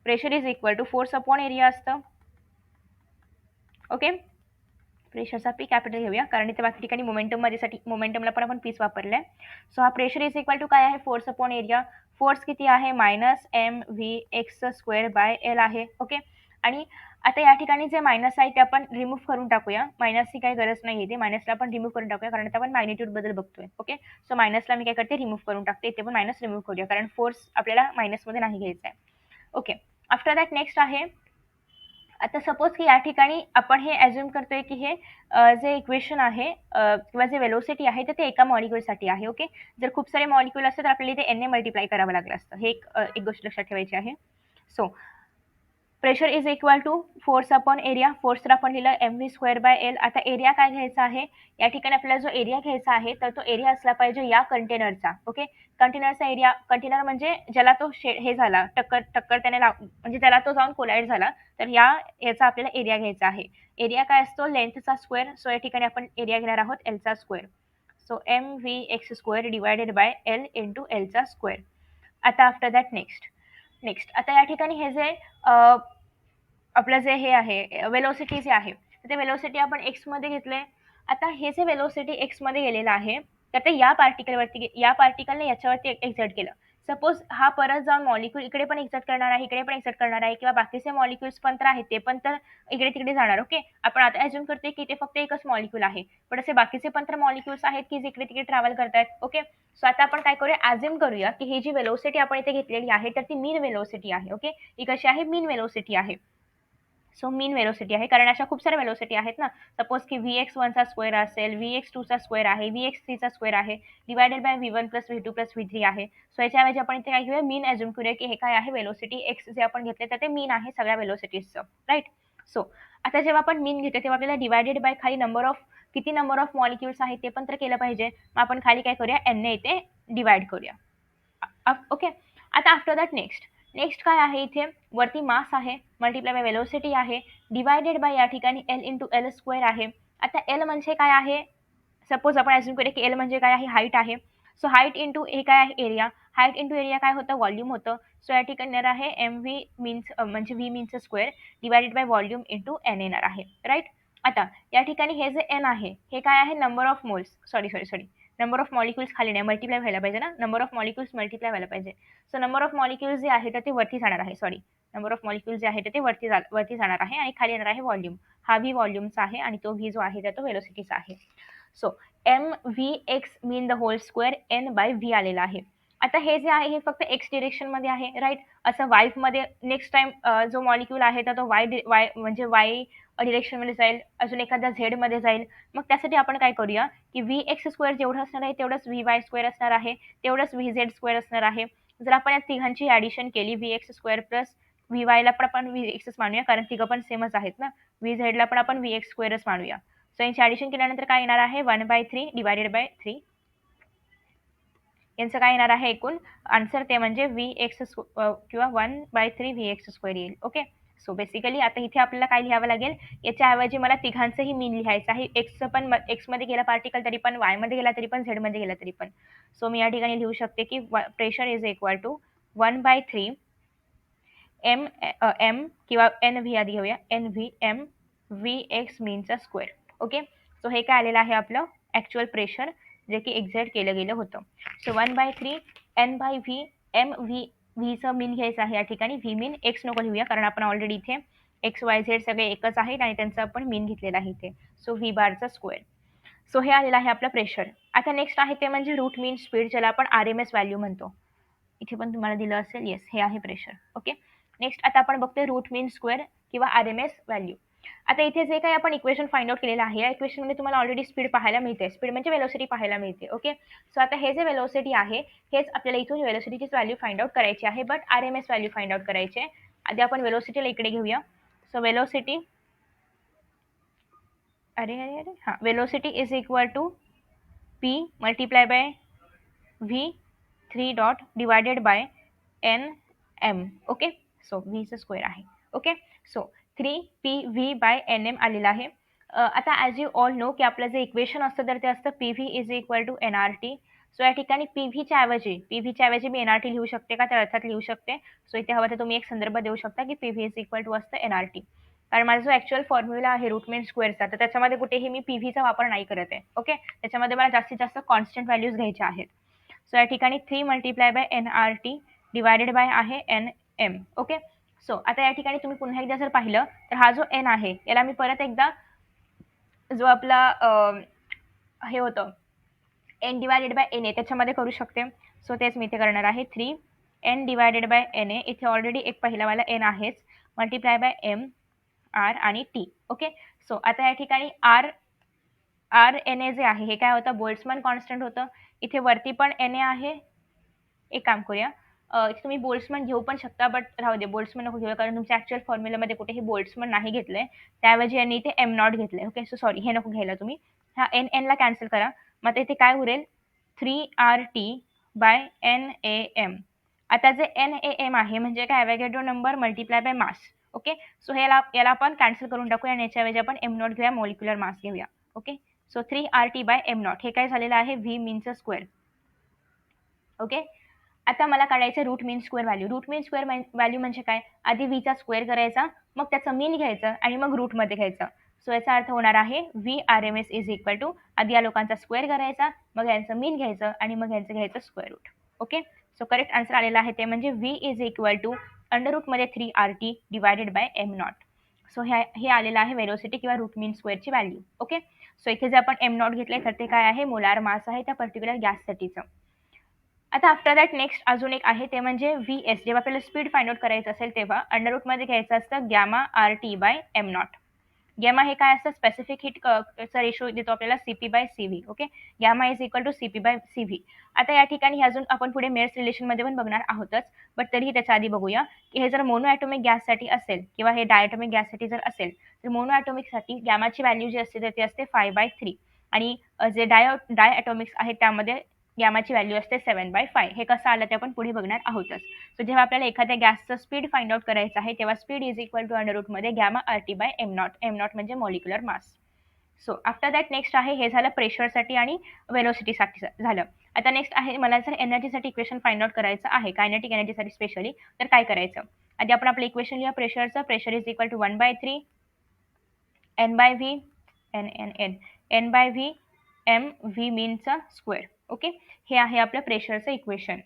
pressure is equal to force upon area असतं. ओके. प्रेशरचा पी कॅपिटल घेऊया कारण इथे बाकी ठिकाणी मोमेंटमला पण आपण पीस वापरलाय. सो हा प्रेशर इज इक्वल टू काय आहे? Force upon area. फोर्स किती आहे? Minus M V X square by L आहे. ओके. आणि आता या ठिकाणी जे मायनस आहे ते आपण रिमूव्ह करून टाकूया. मायनसची काही गरज नाही आहे, ते मायनसला आपण रिमूव्ह करून टाकूया कारण आता आपण मॅग्निट्यूड बद्दल बघतोय. ओके. सो मायनसला मी काय करते? रिमूव्ह करून टाकते. इथे पण मायनस रिमूव्ह करूया कारण फोर्स आपल्याला मायनसमध्ये नाही घ्यायचा आहे. ओके. आफ्टर दॅट नेक्स्ट आहे, आता सपोज की या ठिकाणी आपण हे ॲझ्युम करतोय की हे जे इक्वेशन आहे किंवा जे वेलोसिटी आहे तर ते एका मॉलिक्यूलसाठी आहे. ओके. जर खूप सारे मॉलिक्यूल असते तर आपल्याला इथे एन ने मल्टिप्लाय करावं लागलं असतं. हे एक गोष्ट लक्षात ठेवायची आहे. So pressure is equal to force upon area. Force तर आपण लिहिलं M V square by L. आता एरिया काय घ्यायचा आहे? या ठिकाणी आपल्याला जो एरिया घ्यायचा आहे तर तो एरिया असला पाहिजे या कंटेनरचा. ओके. कंटेनरचा एरिया, कंटेनर म्हणजे ज्याला तो हे झाला, टक्कर त्याने म्हणजे त्याला तो जाऊन कोलाईड झाला, तर याचा आपल्याला एरिया घ्यायचा आहे. एरिया काय असतो? लेंथचा स्क्वेअर. सो या ठिकाणी आपण एरिया घेणार आहोत एलचा square. So M V X square divided by L into एलचा स्क्वेअर. आता आफ्टर दॅट नेक्स्ट आता या ठिकाणी हे जे आपलं जे हे आहे वेलोसिटी जे आहे, तर ते वेलोसिटी आपण एक्समध्ये घेतलंय. आता हे जे वेलोसिटी एक्समध्ये गेलेलं आहे तर ते या पार्टिकलवरती, या पार्टिकलने याच्यावरती एक्झर्ट केलं. सपोज हा परत जाऊन मॉलिक्यूल इकडे पण एक्झर्ट करणार आहे, इकडे पण एक्झर्ट करणार आहे किंवा बाकीचे मॉलिक्युल्स पण तर आहेत, ते पण तर इकडे-तिकडे जाणार. ओके. आपण आता अझ्युम करतोय की ते फक्त एकच मॉलिक्यूल आहे. पण असे बाकीचे पण तर मॉलिक्युल्स आहेत की जे इकडे-तिकडे ट्रॅव्हल करतायत. ओके. सो आता आपण काय करूया, अझ्युम करूया की ही जी वेलोसिटी आपण इथे घेतलेली आहे, तर ती मीन वेलोसिटी आहे. ओके. ही कशी आहे? मीन वेलोसिटी आहे. सो मीन वेलोसिटी आहे, कारण अशा खूप साऱ्या वेलोसिटी आहेत ना. सपोज की Vx1 चा स्क्वेअर असेल, Vx2 चा स्क्वेअर आहे, Vx3 चा स्क्वेअर आहे, divided by V1 plus V2 plus V3 आहे. सो याच्याऐवजी आपण इथे काय घेऊया, मीन अझ्युम करूया की हे काय आहे, वेलोसिटी एक्स जे आपण घेतले तर ते मीन आहे सगळ्या वेलोसिटीजचं, राइट? सो आता जेव्हा आपण मीन घेतो तेव्हा आपल्याला डिव्हायडेड बाय खाली किती नंबर ऑफ मॉलिक्युल्स आहेत ते पण तर केलं पाहिजे. मग आपण खाली काय करूया, n ने इथे डिव्हाईड करूया. ओके. आता आफ्टर दॅट नेक्स्ट काय आहे इथे, वरती मास आहे, मल्टिप्लाय बाय वेलोसिटी आहे, डिवायडेड बाय या ठिकाणी एल इंटू एल स्क्वेअर आहे. आता एल म्हणजे काय आहे, सपोज आपण अज्युम करूया की एल म्हणजे काय आहे, हाईट आहे. सो हाईट इंटू हे काय आहे, एरिया. हाईट इंटू एरिया काय होतं, व्हॉल्यूम होतं. सो या ठिकाणी येणार आहे एम व्ही मीन्स म्हणजे V means square divided by volume into N येणार आहे, राईट? आता या ठिकाणी हे जे एन आहे हे काय आहे, number of moles, sorry number of molecules खाली नाही, मल्टिप्लाय व्हायला पाहिजे ना, नंबर ऑफ मॉलिक्युल्स मल्टिप्लाय व्हायला पाहिजे. सो नंबर ऑफ मॉलिक्युल्स जे आहे तर ते वरती जाणार आहे, नंबर ऑफ मॉलिक्युल्स जे आहे तर ते वरती जाणार आहे आणि खाली येणार आहे व्हॉल्यूम. हा व्ही व्हॉल्यूमचा आहे आणि तो व्ही जो आहे तर तो वेलोसिटीचा आहे. So M V X mean the whole square N by V आलेला आहे. आता हे जे आहे हे फक्त एक्स डिरेक्शनमध्ये आहे, राईट? असं वायमध्ये नेक्स्ट टाइम जो मॉलिक्यूल आहे तर तो वाय म्हणजे वाय डिरेक्शनमध्ये जाईल, अजून एखाद्या झेडमध्ये जाईल. मग त्यासाठी आपण काय करूया की व्ही एक्स स्क्वेअर जेवढं असणार आहे तेवढंच व्ही वाय स्क्वेअर असणार आहे, तेवढंच व्ही झेड स्क्वेअर असणार आहे. जर आपण या तिघांची ॲडिशन केली V X square plus V वायला पण आपण व्ही एक्सच मानूया, कारण तिघं पण सेमच आहेत ना. व्ही झेडला पण आपण व्ही एक्स स्क्वेअरच मानूया. सो यांची ॲडिशन केल्यानंतर काय येणार आहे, 1/3 डिवायडेड बाय 3. यांचं काय येणार आहे एकूण आन्सर, ते म्हणजे व्ही एक्स किंवा 1/3 व्ही एक्स स्क्वेअर येईल. ओके. सो बेसिकली आता इथे आपल्याला काय लिहावं लागेल, याच्याऐवजी मला तिघांचंही मीन लिहायचं आहे. एक्सचं पण एक्समध्ये गेला पार्टिकल तरी पण, वायमध्ये गेला तरी पण, झेडमध्ये गेला तरी पण. सो मी या ठिकाणी लिहू शकते की pressure is equal to 1/3 M M किंवा एन व्ही आधी घेऊया, N V M V X मीनचा स्क्वेअर. ओके. सो हे काय आलेलं आहे आपलं ॲक्च्युअल प्रेशर, जे की एक्झर्ट केलं गेलं होतं. So 1/3 N by V M V, व्हीचं मीन घ्यायचं आहे या ठिकाणी. व्ही मीन एक्स नको लिहूया, कारण आपण ऑलरेडी इथे एक्स वाय झेड सगळे एकच आहेत आणि त्यांचा आपण मीन घेतलेला आहे इथे. सो व्ही बारचा स्क्वेअर. सो हे आलेलं आहे आपलं प्रेशर. आता नेक्स्ट आहे ते म्हणजे रूट मीन स्पीड, ज्याला आपण आर एम एस व्हॅल्यू म्हणतो. इथे पण तुम्हाला दिलं असेल, येस हे आहे प्रेशर. ओके. नेक्स्ट आता आपण बघतोय रूट मीन स्क्वेअर किंवा आर एम एस व्हॅल्यू. आता इथे जे काही आपण इक्वेशन फाइंड आउट केलेलं आहे, या इक्वेशनमध्ये तुम्हाला ऑलरेडी स्पीड पाहायला मिळते. स्पीड म्हणजे वेलोसिटी पाहायला मिळते. ओके. सो आता हे जे वेलोसिटी आहे हेच आपल्याला इथून वेलोसिटीचीच व्हॅल्यू फाइंड आउट करायची आहे, but R M S value find out करायची आहे. आधी आपण वेलोसिटीला इकडे घेऊया. सो वेलोसिटी, अरे हां, velocity is equal to P multiply by V 3 dot divided by N M. Okay. So व्हीचं स्क्वेअर आहे. ओके. सो 3 PV/NM आलेलं आहे. आता ॲज यू ऑल नो की आपलं जे इक्वेशन असतं तर ते असतं PV is equal to NRT. So या ठिकाणी पीव्हीच्या ऐवजी मी NRT लिहू शकते का, त्या अर्थात लिहू शकते. सो इथे हवं तर तुम्ही एक संदर्भ देऊ शकता की PV इज इक्वल टू असतं NRT. कारण माझा जो ॲक्च्युअल फॉर्म्युला आहे रूट मीन स्क्वेअरचा, तर त्याच्यामध्ये कुठेही मी PVचा वापर नाही करत आहे. ओके. त्याच्यामध्ये मला जास्तीत जास्त कॉन्स्टंट व्हॅल्यूज घ्यायच्या आहेत. सो या ठिकाणी 3 multiply by NRT divided by आहे NM. ओके. सो आता या ठिकाणी तुम्ही पुन्हा एकदा जर पाहिलं तर हा जो एन आहे याला मी परत एकदा जो आपला हे होतं N divided by N A त्याच्यामध्ये करू शकते. सो तेच मी इथे करणार आहे. 3 N divided by N A, इथे ऑलरेडी एक पहिलावाला एन आहेच, मल्टिप्लाय बाय एम आर आणि टी. ओके. सो आता या ठिकाणी आर एन ए जे आहे हे काय होतं, बोल्ट्झमन कॉन्स्टंट होतं. इथे वरती पण एन ए आहे. एक काम करूया, इथे तुम्ही बोल्ट्झमन घेऊ पण शकता, बट राहू दे, बोल्ट्झमन नको घेऊया, कारण तुमच्या ॲक्च्युअल फॉर्म्युलामध्ये कुठेही बोल्ट्झमन नाही घेतलंय. त्याऐवजी यांनी इथे एम नॉट घेतलंय. ओके. सो सॉरी, हे नको घ्यायला तुम्ही. हा एनला कॅन्सल करा. मग आता इथे काय उरेल, 3RT/NAM. आता जे NAM आहे म्हणजे काय, Avogadro number multiply by mass. Okay. So याला आपण कॅन्सल करून टाकूया आणि याच्याऐवजी आपण एम नॉट घेऊया, मॉलिक्युलर मास घेऊया. ओके. सो 3RT/m0 हे काय झालेलं आहे, व्ही मीनचं स्क्वेअर. ओके. आता मला काढायचं रूट मीन स्क्वेअर व्हॅल्यू. रूट मीन स्क्वेअर व्हॅल्यू म्हणजे काय, आधी व्हीचा स्क्वेअर करायचा, मग त्याचं मीन घ्यायचं आणि मग रूटमध्ये घ्यायचं. सो याचा अर्थ होणार आहे VRMS इज इक्वल टू आधी या लोकांचा स्क्वेअर करायचा, मग यांचं मीन घ्यायचं आणि मग यांचं घ्यायचं square root. Okay, so correct answer आलेला आहे ते म्हणजे V is equal to under रूटमध्ये 3RT divided by M nought. So हे आलेलं आहे वेलोसिटी किंवा रूट मीन स्क्वेअरची व्हॅल्यू. ओके, सो इथे जर आपण एम नॉट घेतले तर ते काय आहे, मोलार मास आहे त्या पर्टिक्युलर गॅससाठीचं. आता आफ्टर दॅट नेक्स्ट अजून एक आहे ते म्हणजे VS. जेव्हा आपल्याला स्पीड फाइंड आउट करायचं असेल तेव्हा अंडर रूटमध्ये घ्यायचं असतं gamma RT by M naught. Gamma हे काय असतं, स्पेसिफिक हिट चा रेशो देतो आपल्याला CP/CV. Okay, gamma is equal to CP/CV. आता या ठिकाणी अजून आपण पुढे मेर्स रिलेशनमध्ये पण बघणार आहोतच, बट तरीही त्याच्या आधी बघूया की हे जर मोनो ॲटॉमिक गॅससाठी असेल किंवा हे डायटॉमिक गॅससाठी जर असेल तर मोनो ॲटॉमिकसाठी गॅमाची व्हॅल्यू जी असते तर ती असते 5/3 आणि जे डाय ॲटॉमिक्स आहेत त्यामध्ये गॅमाची व्हॅल्यू असते 7/5. हे कसं आलं ते आपण पुढे बघणार आहोतच. सो जेव्हा आपल्याला एखाद्या गॅसचं स्पीड फाइंड आउट करायचं आहे तेव्हा speed is equal to under रूटमध्ये gamma RT by M nought. M nought म्हणजे molecular mass. So after that next आहे, हे झालं प्रेशरसाठी आणि वेलोसिटीसाठी झालं. आता नेक्स्ट आहे, मला जर एनर्जीसाठी इक्वेशन फाइंड आउट करायचं आहे, कायनेटिक एनर्जीसाठी स्पेशली, तर काय करायचं. आधी आपण आपलं इक्वेशन लिहा प्रेशरचं. Pressure is equal to 1/3 N/V N/V mv मीनचा स्क्वेअर. ओके, हे आहे आपलं प्रेशरचं इक्वेशन.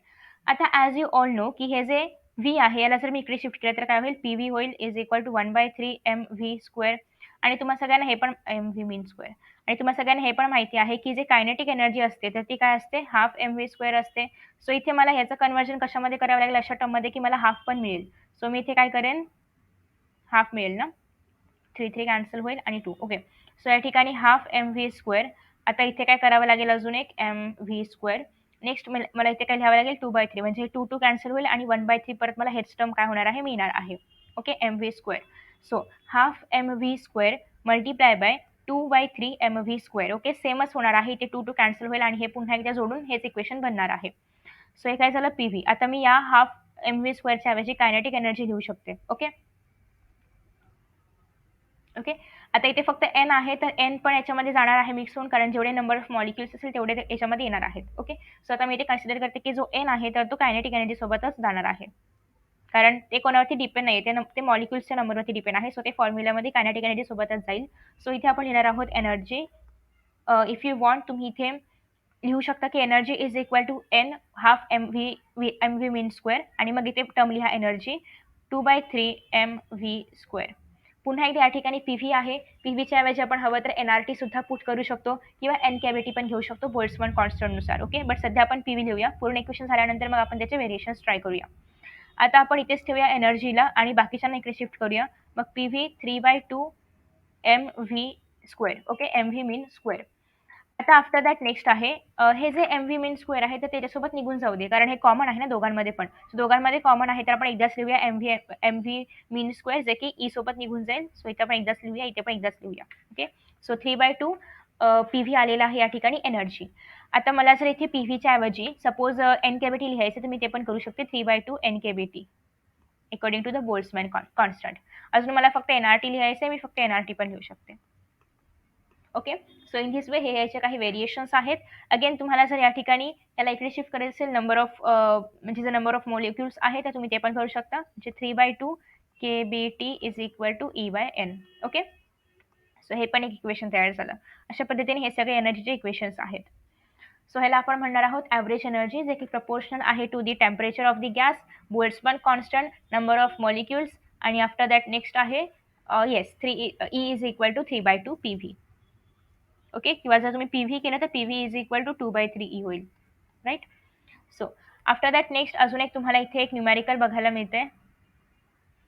आता ॲज यू ऑल नो की हे जे V आहे याला जर मी इकडे शिफ्ट केलं तर काय होईल, PV होईल is equal to 1/3 mv square. आणि तुम्हाला सगळ्यांना हे पण mv मीन स्क्वेअर, आणि तुम्हाला सगळ्यांना हे पण माहिती आहे की जे कायनेटिक एनर्जी असते तर ती काय असते, हाफ mv स्क्वेअर असते. सो इथे मला ह्याचं कन्व्हर्जन कशामध्ये करावं लागेल, अशा टर्ममध्ये की मला हाफ पण मिळेल. सो मी इथे काय करेन, हाफ मिळेल ना, 3 कॅन्सल होईल आणि 2. ओके, सो या ठिकाणी हाफ mv स्क्वेअर. आता इथे काय करावं लागेल, अजून एक mv स्क्वेअर. नेक्स्ट मला इथे काय लिहावं लागेल, 2/3 म्हणजे 2 कॅन्सल होईल आणि 1/3 परत मला हेच टर्म काय होणार आहे, मिळणार आहे. Okay, mv square. So half mv square multiply by 2/3 mv square. Okay, सेमच होणार आहे, इथे 2 कॅन्सल होईल आणि हे पुन्हा एकदा जोडून हेच इक्वेशन बनणार आहे. सो हे काय झालं PV. आता मी या हाफ mv स्क्वेअरच्या ऐवजी कायनेटिक एनर्जी लिहू शकते. ओके ओके, आता इथे फक्त N आहे तर N पण याच्यामध्ये जाणार आहे मिक्स होऊन, कारण जेवढे नंबर ऑफ मॉलिक्युल्स असेल तेवढे याच्यामध्ये येणार आहेत. ओके, सो आता मी इथे कन्सिडर करते की जो N आहे तर तो कायनेटिक एनर्जी सोबतच जाणार आहे, कारण ते कोणावरती डिपेंड नाही, ते मॉलिक्युल्सच्या नंबरवरती डिपेंड आहे. सो ते फॉर्म्युलामध्ये कायनेटिक एनर्जी सोबतच जाईल. सो इथे आपण लिहिणार आहोत एनर्जी. इफ यू वॉन्ट तुम्ही इथे लिहू शकता की energy is equal to N half mv mean square आणि मग इथे टर्म लिहा एनर्जी 2/3 mv स्क्वेअर. पुन्हा एकदा या ठिकाणी PV आहे. PVच्या ऐवजी आपण हवं तर NRT सुद्धा पुट करू शकतो किंवा N कॅव्हिटी पण घेऊ शकतो बोल्ट्झमन कॉन्स्टंटनुसार. ओके, बट सध्या आपण PV लिहूया. पूर्ण इक्वेशन झाल्यानंतर मग आपण त्याचे व्हेरिएशन्स ट्राय करूया. आता आपण इथेच ठेवूया एनर्जीला आणि बाकीच्यांना इकडे शिफ्ट करूया. मग PV 3/2 mv square. Okay, mv mean square. आता आफ्टर दॅट नेक्स्ट आहे, हे जे mv मीन स्क्वेअर आहे तर त्याच्यासोबत निघून जाऊ दे, कारण हे कॉमन आहे ना दोघांमध्ये पण. दोघांमध्ये कॉमन आहे तर आपण एकदाच लिहूया mv मीन स्क्वेअर, जे की ई सोबत निघून जाईल. सो इथे आपण एकदाच लिहूया, इथे पण एकदाच लिहूया. ओके, सो 3/2 PV आलेला आहे या ठिकाणी एनर्जी. आता मला जर इथे PVच्या ऐवजी सपोज एन कॅव्हिटी लिहायचं तर मी ते पण करू शकते, 3/2 N cavity according to the Boltzmann constant. अजून मला फक्त NRT लिहायचं आहे, मी फक्त NRT पण लिहू शकते. Okay, so in this way हे याचे काही व्हेरिएशन्स आहेत. अगेन तुम्हाला जर या ठिकाणी याला इकडे शिफ्ट करायचं असेल, नंबर ऑफ म्हणजे जे नंबर ऑफ मॉलिक्युल्स आहे तर तुम्ही ते पण करू शकता, म्हणजे 3/2 kBT is equal to E/N. Okay, so हे पण एक इक्वेशन तयार झालं. अशा पद्धतीने हे सगळे एनर्जीचे इक्वेशन्स आहेत. सो ह्याला आपण म्हणणार आहोत ॲव्हरेज एनर्जी, जे की प्रपोर्शनल आहे to the temperature of the gas, Boltzmann constant, number of molecules आणि आफ्टर दॅट नेक्स्ट आहे yes E is equal to 3/2 PV. Okay, किंवा जर तुम्ही PV केलं तर PV is equal to 2/3 E होईल. Right, so after that next अजून एक तुम्हाला इथे एक न्यूमॅरिकल बघायला मिळते.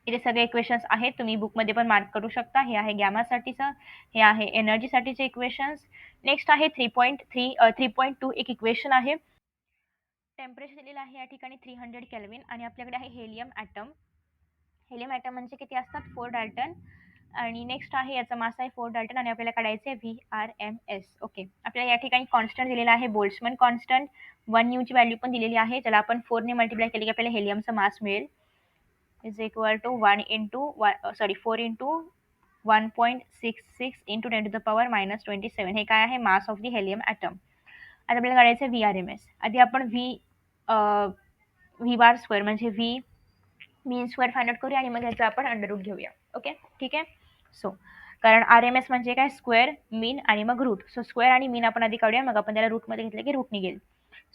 इथे सगळे इक्वेशन्स आहेत, तुम्ही बुकमध्ये पण मार्क करू शकता. हे आहे गॅमासाठीचं, हे आहे एनर्जीसाठीचे इक्वेशन्स. नेक्स्ट आहे 3.2 एक इक्वेशन आहे. टेम्परेचर दिलेलं आहे या ठिकाणी 300 केल्विन आणि आपल्याकडे आहे हेलियम ॲटम. हेलियम ॲटम म्हणजे किती असतात, 4 डाल्टन. आणि नेक्स्ट आहे याचा मास आहे 4 डाल्टन आणि आपल्याला काढायचे आहे VRMS. ओके, आपल्याला या ठिकाणी कॉन्स्टंट दिलेला आहे बोल्ट्झमन कॉन्स्टंट. 1 ची व्हॅल्यू पण दिलेली आहे, ज्याला आपण 4 ने मल्टिप्लाय केले की आपल्याला हेलियमचा मास मिळेल is equal to 4 into 1.66 into 10⁻⁻27. हे काय आहे, mass of the helium atom. आता आपल्याला काढायचं आहे VRMS. आधी आपण V बार स्क्वेअर म्हणजे V mean square find out करूया आणि मग ह्याचा आपण अंडर रूट घेऊया. ओके, ठीक आहे. सो कारण RMS म्हणजे काय, स्क्वेअर, मीन आणि मग रूट. सो स्क्वेअर आणि मीन आपण आधी काढूया, मग आपण त्याला रूटमध्ये घेतलं की रूट निघेल.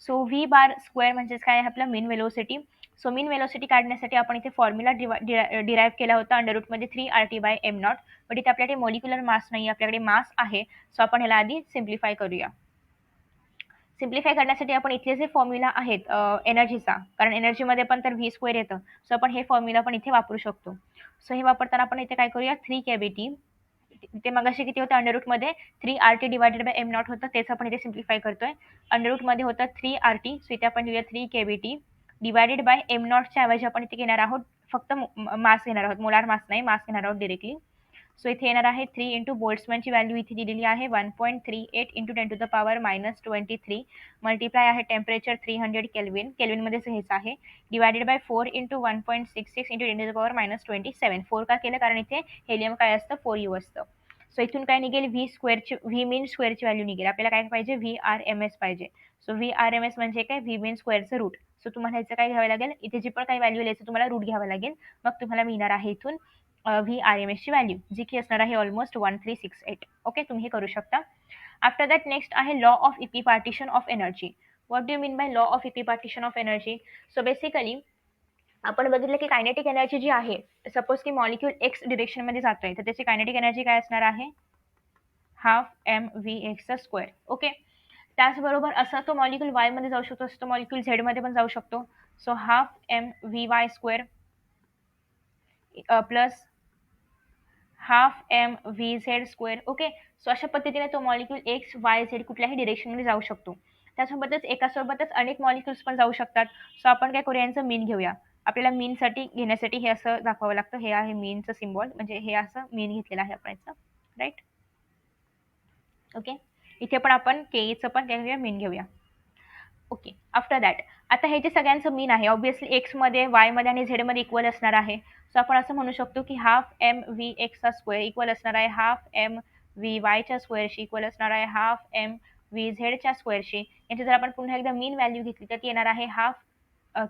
सो व्ही बार स्क्वेअर म्हणजेच काय आहे आपला मीन वेलोसिटी. सो मीन वेलोसिटी काढण्यासाठी आपण इथे फॉर्म्युला डिराईव्ह केला होता अंडर रूटमध्ये 3RT/m0. बट इथे आपल्याकडे मॉलिक्युलर मास नाही, आपल्याकडे मास आहे. सो आपण ह्याला आधी सिम्प्लिफाय करूया. सिम्प्लिफाय करण्यासाठी आपण इथले जे फॉर्म्युला आहेत एनर्जीचा, कारण एनर्जीमध्ये पण तर व्ही स्क्वेअर येतं. सो आपण हे फॉर्म्युला पण इथे वापरू शकतो. सो हे वापरताना आपण इथे काय करूया, 3 kBT, ते मगाशी किती होतं अंडर रूटमध्ये 3RT/m0 होतं, तेच आपण इथे सिम्प्लिफाय करतोय. अंडर रूटमध्ये होतं 3RT, सो इथे आपण लिहूया 3 kBT डिवायडेड बाय m0 च्या ऐवजी आपण इथे घेणार आहोत फक्त मास घेणार आहोत, मोलार मास नाही, मास घेणार आहोत डायरेक्टली. सो इथे येणार आहे 3 इंटू बोल्ट्समॅनची व्हॅल्यू इथे दिलेली आहे 1.38 इंटू 10⁻⁻23 मल्टिप्लाय आहे टेम्परेचर 300 केल्विन, केल्विनमध्येच हेच आहे, डिवायडेड बाय 4 इंटू 1.66 इंटू 10⁻⁻27. 4 का केलं, कारण इथे हेलियम काय असतं, 4U असतं. सो इथून काय निघेल, व्ही स्क्वेअरची, व्ही मीन स्क्वेअरची व्हॅल्यू निघेल. आपल्याला काय पाहिजे, VRMS पाहिजे. सो VRMS म्हणजे काय, व्ही मीन स्क्वेअरचं रूट. सो तुम्हाला ह्याचं काय घ्यावं लागेल, इथे जी पण काही व्हॅल्यू लिहायचं तुम्हाला रूट घ्यावं लागेल. मग तुम्हाला मिळणार आहे इथून VRMS ची व्हॅल्यू, जी की असणार आहे ऑलमोस्ट 1368. ओके, तुम्ही हे करू शकता. आफ्टर दॅट नेक्स्ट आहे law of equipartition of energy. What do you mean by law of equipartition of energy? So basically आपण बघितलं की कायनेटिक एनर्जी जी आहे, सपोज की मॉलिक्यूल एक्स डिरेक्शनमध्ये जातोय, तर त्याची कायनेटिक एनर्जी काय असणार आहे, हाफ एम व्ही एक्सचा स्क्वेअर. ओके, त्याचबरोबर असा तो मॉलिक्यूल वाय मध्ये जाऊ शकतो, असं तो मॉलिक्यूल झेड मध्ये पण जाऊ शकतो. So half M V Y square plus half M V Z square. Okay, so अशा पद्धतीने तो मॉलिक्यूल एक्स वाय झेड कुठल्याही डिरेक्शनमध्ये जाऊ शकतो. त्यासोबतच एकासोबतच अनेक मॉलिक्युल्स पण जाऊ शकतात. सो आपण काय करूया, यांचं मीन घेऊया. आपल्याला मीनसाठी घेण्यासाठी हे असं दाखवावं लागतं, हे आहे मीनचं सिम्बॉल, म्हणजे हे असं मीन घेतलेलं आहे आपण याचं, राईट. ओके, इथे पण आपण केईचं पण काय घेऊया, मीन घेऊया. ओके, आफ्टर दॅट आता हे जे सगळ्यांचं मीन आहे ऑब्व्हियसली एक्समध्ये, वायमध्ये आणि झेडमध्ये इक्वल असणार आहे. सो आपण असं म्हणू शकतो की हाफ एम व्ही एक्सचा स्क्वेअर इक्वल असणार आहे हाफ एम व्ही वायच्या स्क्वेअरशी, इक्वल असणार आहे हाफ एम व्ही झेडच्या स्क्वेअरशी. याची जर आपण पुन्हा एकदा मीन व्हॅल्यू घेतली तर ती येणार आहे हाफ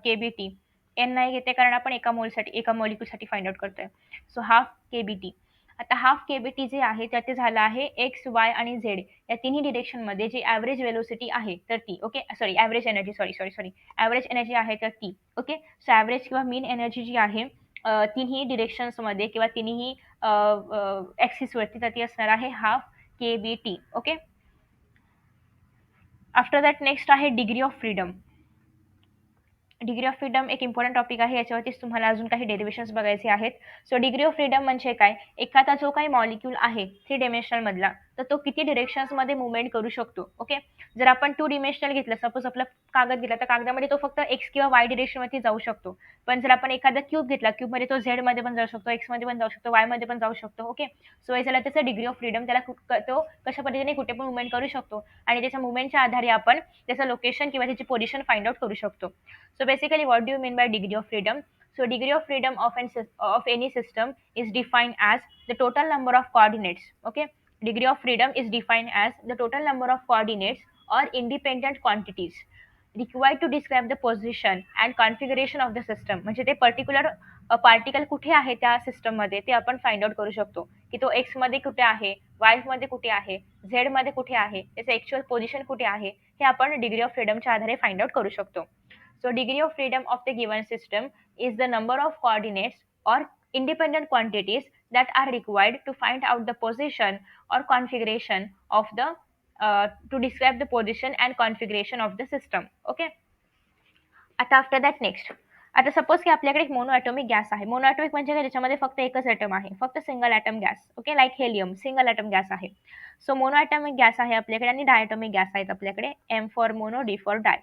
KBT. एन नाही घेते कारण आपण एका मोलसाठी, एका मॉलिक्यूलसाठी फाइंड आउट करतोय. So half KBT. आता हाफ KBT जे आहे तर ते झालं आहे एक्स वाय आणि झेड या तिन्ही डिरेक्शनमध्ये जी ॲव्हरेज वेलोसिटी आहे तर ती, okay sorry average energy, sorry average energy आहे तर ती. ओके, सो ॲव्हरेज किंवा मीन एनर्जी जी आहे तिन्ही डिरेक्शन्समध्ये किंवा तिन्ही ॲक्सिसवरती, तर ती असणार आहे half KBT. Okay, after that next आहे degree of freedom. Degree of freedom एक इम्पॉर्टंट टॉपिक आहे, याच्यावरतीच तुम्हाला अजून काही डेरिव्हेशन्स बघायचे आहेत. सो डिग्री ऑफ फ्रीडम म्हणजे काय, एखादा जो काही मॉलिक्यूल आहे 3 डिमेन्शनल मधला, तर तो किती डिरेक्शन्समध्ये मुवमेंट करू शकतो. ओके, जर आपण 2 डिमेन्शनल घेतलं, सपोज आपला कागद घेतला, तर कागदामध्ये तो फक्त एक्स किंवा वाय डिरेक्शनवरती जाऊ शकतो. पण जर आपण एखादा क्यूब घेतला, क्यूबमध्ये तो झेड मध्ये पण जाऊ शकतो, एक्स मध्ये पण जाऊ शकतो, वाय मध्ये पण जाऊ शकतो. ओके, सो हे झालं त्याचं डिग्री ऑफ फ्रीडम, त्याला तो कशा पद्धतीने कुठे पण मुवमेंट करू शकतो आणि त्याच्या मुवमेंटच्या आधारे आपण त्याचं लोकेशन किंवा त्याची पोझिशन फाइंड आउट करू शकतो. So basically, what do you mean by degree of freedom? So degree of freedom of any system is defined as the total number of coordinates. Okay, degree of freedom is defined as the total number of coordinates or independent quantities required to describe the position and configuration of the system. म्हणजे ते particular particle कुठे आहे त्या सिस्टममध्ये ते आपण find out करू शकतो की तो एक्स मध्ये कुठे आहे, वाय मध्ये कुठे आहे, झेड मध्ये कुठे आहे, त्याचं ऍक्च्युअल पोझिशन कुठे आहे, हे आपण डिग्री ऑफ फ्रीडमच्या आधारे फाइंड आउट करू शकतो. So degree of freedom of the given system is the number of coordinates or independent quantities that are required to find out the position or configuration of the to describe the position and configuration of the system. Okay. आता after that next, आता suppose की आपल्याकडे एक मोनोॲटॉमिक gas आहे. मोनोॲटॉमिक म्हणजे काय, ज्याच्यामध्ये फक्त एकच ॲटम आहे, फक्त single atom gas. Okay, like helium single atom gas आहे. सो मोनोॲटॉमिक गॅस आहे आपल्याकडे आणि डायॲटॉमिक गॅस आहेत आपल्याकडे, M for mono, D for di.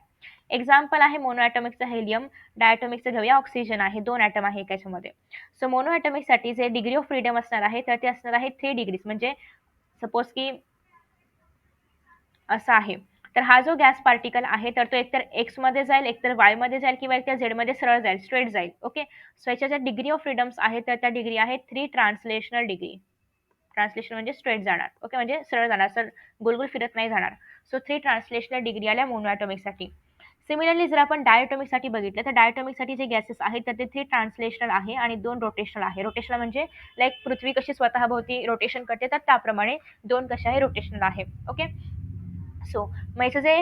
Example आहे मोनोॲटॉमिकचा हेलियम, डायॲटॉमिकचं घेऊया ऑक्सिजन आहे, 2 ॲटम आहे एकाच्यामध्ये. सो मोनोॲटॉमिकसाठी जे डिग्री ऑफ फ्रीडम असणार आहे तर ते असणार आहे 3 डिग्रीज. म्हणजे सपोज की असा आहे, तर हा जो गॅस पार्टिकल आहे तर तो एकतर एक्स मध्ये जाईल, एकतर वाय मध्ये जाईल किंवा एकतर झेड मध्ये सरळ जाईल, स्ट्रेट जाईल. ओके, सो याच्या ज्या डिग्री ऑफ फ्रीडम्स आहेत तर त्या डिग्री आहेत 3 ट्रान्सलेशनल डिग्री. ट्रान्सलेशन म्हणजे स्ट्रेट जाणार, ओके, म्हणजे सरळ जाणार, सर गोल गोल फिरत नाही जाणार. सो 3 ट्रान्सलेशनल डिग्री आल्या मोनोॲटॉमिकसाठी. सिमिलरली जर आपण डायटॉमिकसाठी बघितलं तर डायटॉमिकसाठी जे गॅसेस आहेत तर ते 3 ट्रान्सलेशनल आहे आणि 2 रोटेशनल आहे. रोटेशनल म्हणजे लाइक पृथ्वी कशी स्वतःभोवती रोटेशन करते तर त्याप्रमाणे 2 कशा आहे रोटेशनल आहे. ओके. सो मग याचं जे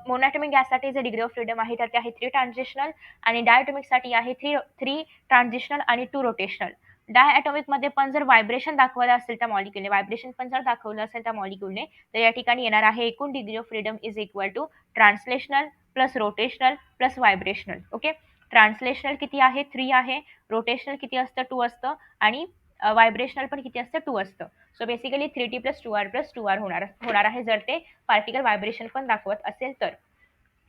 मोनोटॉमिक गॅससाठी जे डिग्री ऑफ फ्रीडम आहे तर ते आहे 3 ट्रान्झिशनल आणि डायटॉमिकसाठी आहे 3 ट्रान्झिशनल आणि 2 रोटेशनल. डायटॉमिकमध्ये पण जर व्हायब्रेशन दाखवलं असेल त्या मॉलिक्यूलने, व्हायब्रेशन पण जर दाखवलं असेल त्या मॉलिक्यूलने, तर या ठिकाणी येणार आहे एकूण degree of freedom is equal to translational plus rotational plus vibrational. Okay. Translational किती आहे? 3 आहे. रोटेशनल किती असतं? 2 असतं आणि व्हायब्रेशनल पण किती असतं? 2 असतं. So basically 3T plus 2R होणार होणार आहे जर ते पार्टिकल व्हायब्रेशन पण दाखवत असेल तर.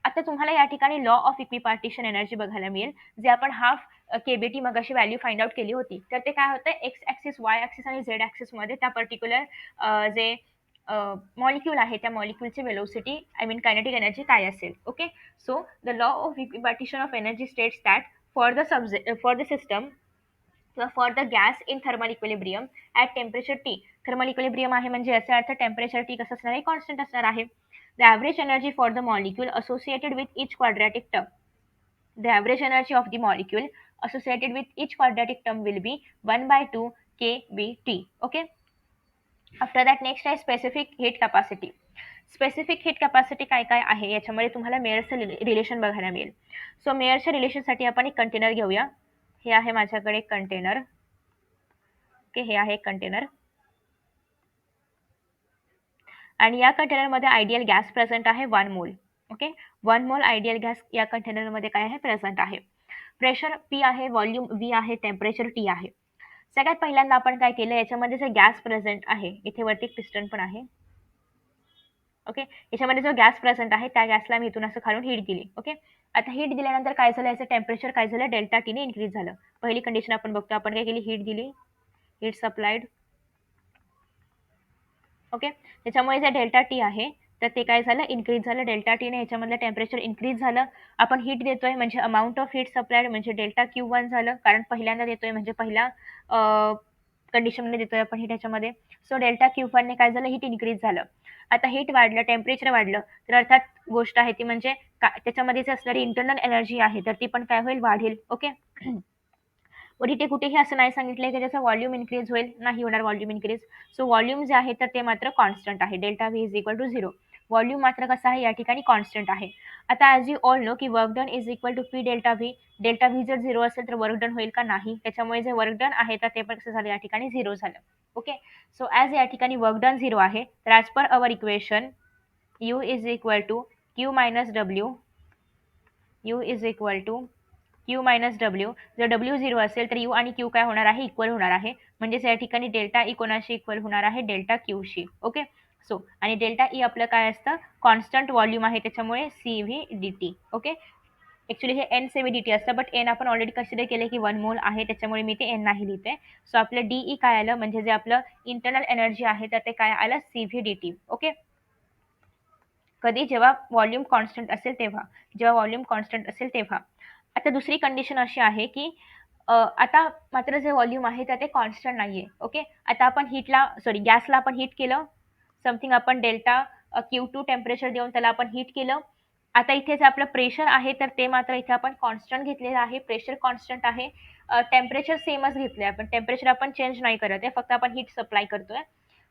आता तुम्हाला या ठिकाणी लॉ ऑफ इक्विपार्टिशन एनर्जी बघायला मिळेल, जे आपण हाफ केबीटी मगाशी व्हॅल्यू फाइंड आउट केली होती. तर ते काय होतं एक्स ॲक्सिस, वाय ॲक्सिस आणि झेड ॲक्सिसमध्ये त्या पर्टिक्युलर जे मॉलिक्यूल आहे त्या मॉलिक्यूलची velocity I mean kinetic energy काय असेल. Okay. So the law of equipartition of energy states that for the system किंवा for the gas in thermal equilibrium at temperature T. Thermal equilibrium आहे म्हणजे याचा अर्थ टेम्परेचर टी कसं असणार आहे? Constant असणार आहे. The average energy for the molecule associated with each quadratic term. The average energy of the molecule associated with each quadratic term will be 1/2 kBT. Okay. After that next आहे specific heat capacity. Specific heat capacity काय काय आहे याच्यामध्ये तुम्हाला मेयरचं relation बघायला मिळेल. So मेयरच्या रिलेशनसाठी आपण एक कंटेनर घेऊया. हे आहे माझ्याकडे कंटेनर. ओके. हे आहे कंटेनर आणि या कंटेनरमध्ये आयडियल गॅस प्रेझेंट आहे 1 मोल. ओके. 1 मोल आयडियल गॅस या कंटेनरमध्ये काय आहे? प्रेझेंट आहे. प्रेशर P आहे, व्हॉल्यूम V आहे, टेम्परेचर T आहे. सगळ्यात पहिल्यांदा आपण काय केलं याच्यामध्ये जे गॅस प्रेझेंट आहे, इथे वरती एक पिस्टन पण आहे. ओके. याच्यामध्ये जो गॅस प्रेझेंट आहे त्या गॅसला मी इथून असं खालून हीट दिली. ओके. आता हीट दिल्यानंतर काय झालं याचं टेम्परेचर काय झालं? डेल्टा टीने इन्क्रीज झालं. पहिली कंडिशन आपण बघतो. आपण काय केली? हीट दिली, हीट सप्लाइड. ओके. त्याच्यामुळे जे डेल्टा टी आहे तर ते काय झालं? इन्क्रीज झालं. डेल्टा टीने ह्याच्यामधलं टेम्परेचर इन्क्रीज झालं. आपण हीट देतोय म्हणजे अमाऊंट ऑफ हीट सप्लाइड म्हणजे डेल्टा Q1 झालं, कारण पहिल्यांदा देतोय म्हणजे पहिल्या कंडिशनमध्ये देतोय आपण हीट ह्याच्यामध्ये. सो डेल्टा Q1 ने काय झालं? हीट इन्क्रीज झालं. आता हीट वाढलं, टेम्परेचर वाढलं तर अर्थात गोष्ट आहे ती म्हणजे त्याच्यामध्ये जे असणारी इंटरनल एनर्जी आहे तर ती पण काय होईल? वाढेल. ओके. वर इथे कुठेही असं नाही सांगितलंय की त्याचा व्हॉल्यूम इन्क्रीज होईल, नाही होणार व्हॉल्यूम इन्क्रीज. सो व्हॉल्यूम जे आहे तर ते मात्र कॉन्स्टंट आहे. Delta V is equal to 0. Volume मात्र कसं आहे? या ठिकाणी कॉन्स्टंट आहे. आता ॲज यू ऑल नो की work done is equal to P delta V. Delta V जर 0 असेल तर वर्क डन होईल का? नाही. त्याच्यामुळे जे वर्क डन आहे तर ते पण कसं झालं? या ठिकाणी 0 झालं. ओके. सो ॲज या ठिकाणी वर्क डन 0 आहे तर as per our equation U is equal to Q minus W. U is equal to Q minus W. जर डब्ल्यू 0 असेल तर यू आणि क्यू काय होणार आहे? इक्वल होणार आहे. म्हणजेच या ठिकाणी डेल्टा ई कोणाशी इक्वल होणार आहे? डेल्टा क्यूशी. ओके. सो आणि डेल्टा ई आपलं काय असतं? कॉन्स्टंट व्हॉल्यूम आहे त्याच्यामुळे C V D T. Okay. Actually हे N C V D T असतं, बट एन आपण ऑलरेडी कन्सिडर केले की 1 मोल आहे त्याच्यामुळे मी ते एन नाही लिहिते. सो आपलं डी ई काय आलं? म्हणजे जे आपलं इंटरनल एनर्जी आहे तर ते काय आलं? C V D T. Okay. कधी? जेव्हा व्हॉल्यूम कॉन्स्टंट असेल तेव्हा. जेव्हा व्हॉल्यूम कॉन्स्टंट असेल तेव्हा. आता दुसरी कंडिशन अशी आहे की आता मात्र जे व्हॉल्यूम आहे तर ते कॉन्स्टंट नाहीये. ओके. आता आपण गॅसला आपण हीट केलं. समथिंग आपण डेल्टा Q2 टेम्परेचर देऊन त्याला आपण हीट केलं. आता इथे जे आपलं प्रेशर आहे तर ते मात्र इथे आपण कॉन्स्टंट घेतलेलं आहे. प्रेशर कॉन्स्टंट आहे. टेम्परेचर सेमच घेतलंय आपण. टेम्परेचर आपण चेंज नाही करत आहे. फक्त आपण हीट सप्लाय करतोय.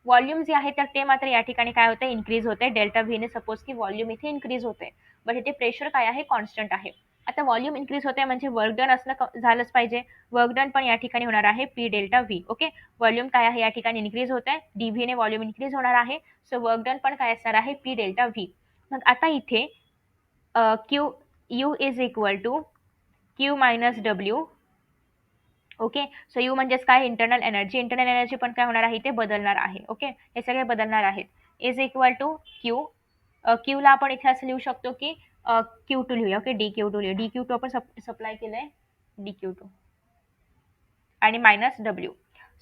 व्हॉल्यूम जे आहे तर ते मात्र या ठिकाणी काय होतंय? इन्क्रीज होतंय. डेल्टा व्हीने सपोज की व्हॉल्यूम इथे इन्क्रीज होतंय. बट इथे प्रेशर काय आहे? कॉन्स्टंट आहे. आता व्हॉल्यूम इन्क्रीज होते म्हणजे वर्क डन असणं झालंच पाहिजे. वर्क डन पण या ठिकाणी होणार आहे P delta V. Okay. Volume काय आहे? या ठिकाणी इन्क्रीज होत आहे. डी व्हीने व्हॉल्यूम इन्क्रीज होणार आहे. सो वर्क डन पण काय असणार आहे? P delta V. मग आता इथे Q U is equal to Q minus W. Okay. So U म्हणजेच काय? Internal energy. इंटरनल एनर्जी पण काय होणार आहे? इथे बदलणार आहे. ओके. हे सगळे बदलणार आहेत. Is equal to Q. क्यूला आपण इथे असं लिहू शकतो की Q2 लिहूया. ओके. DQ2 लिहूया. DQ2 आपण सप्लाय केलंय. DQ2 आणि मायनस डब्ल्यू.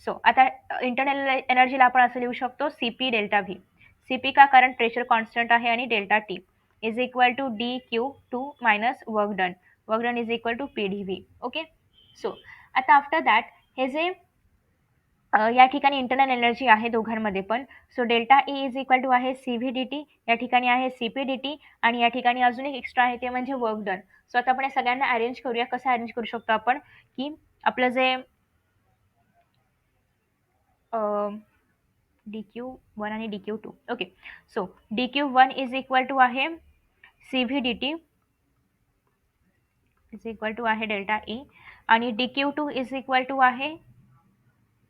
सो आता इंटरनल एनर्जीला आपण असं लिहू शकतो CP डेल्टा व्ही. CP का? कारण प्रेशर कॉन्स्टंट आहे आणि delta T is equal to DQ2 minus work done. Work done is equal to PdV. Okay. So आता आफ्टर दॅट हे जे या ठिकाणी इंटरनल एनर्जी आहे दोघांमध्ये पण. So delta E is equal to आहे CVdt, या ठिकाणी आहे CPdt आणि या ठिकाणी अजून एक एक्स्ट्रा आहे ते म्हणजे वर्क डन. सो आता आपण या सगळ्यांना अरेंज करूया. कसं अरेंज करू शकतो आपण, की आपलं जे DQ1 आणि DQ2. Okay. So DQ1 is equal to आहे CVdt इज इक्वल टू आहे डेल्टा E आणि DQ2 इज इक्वल टू आहे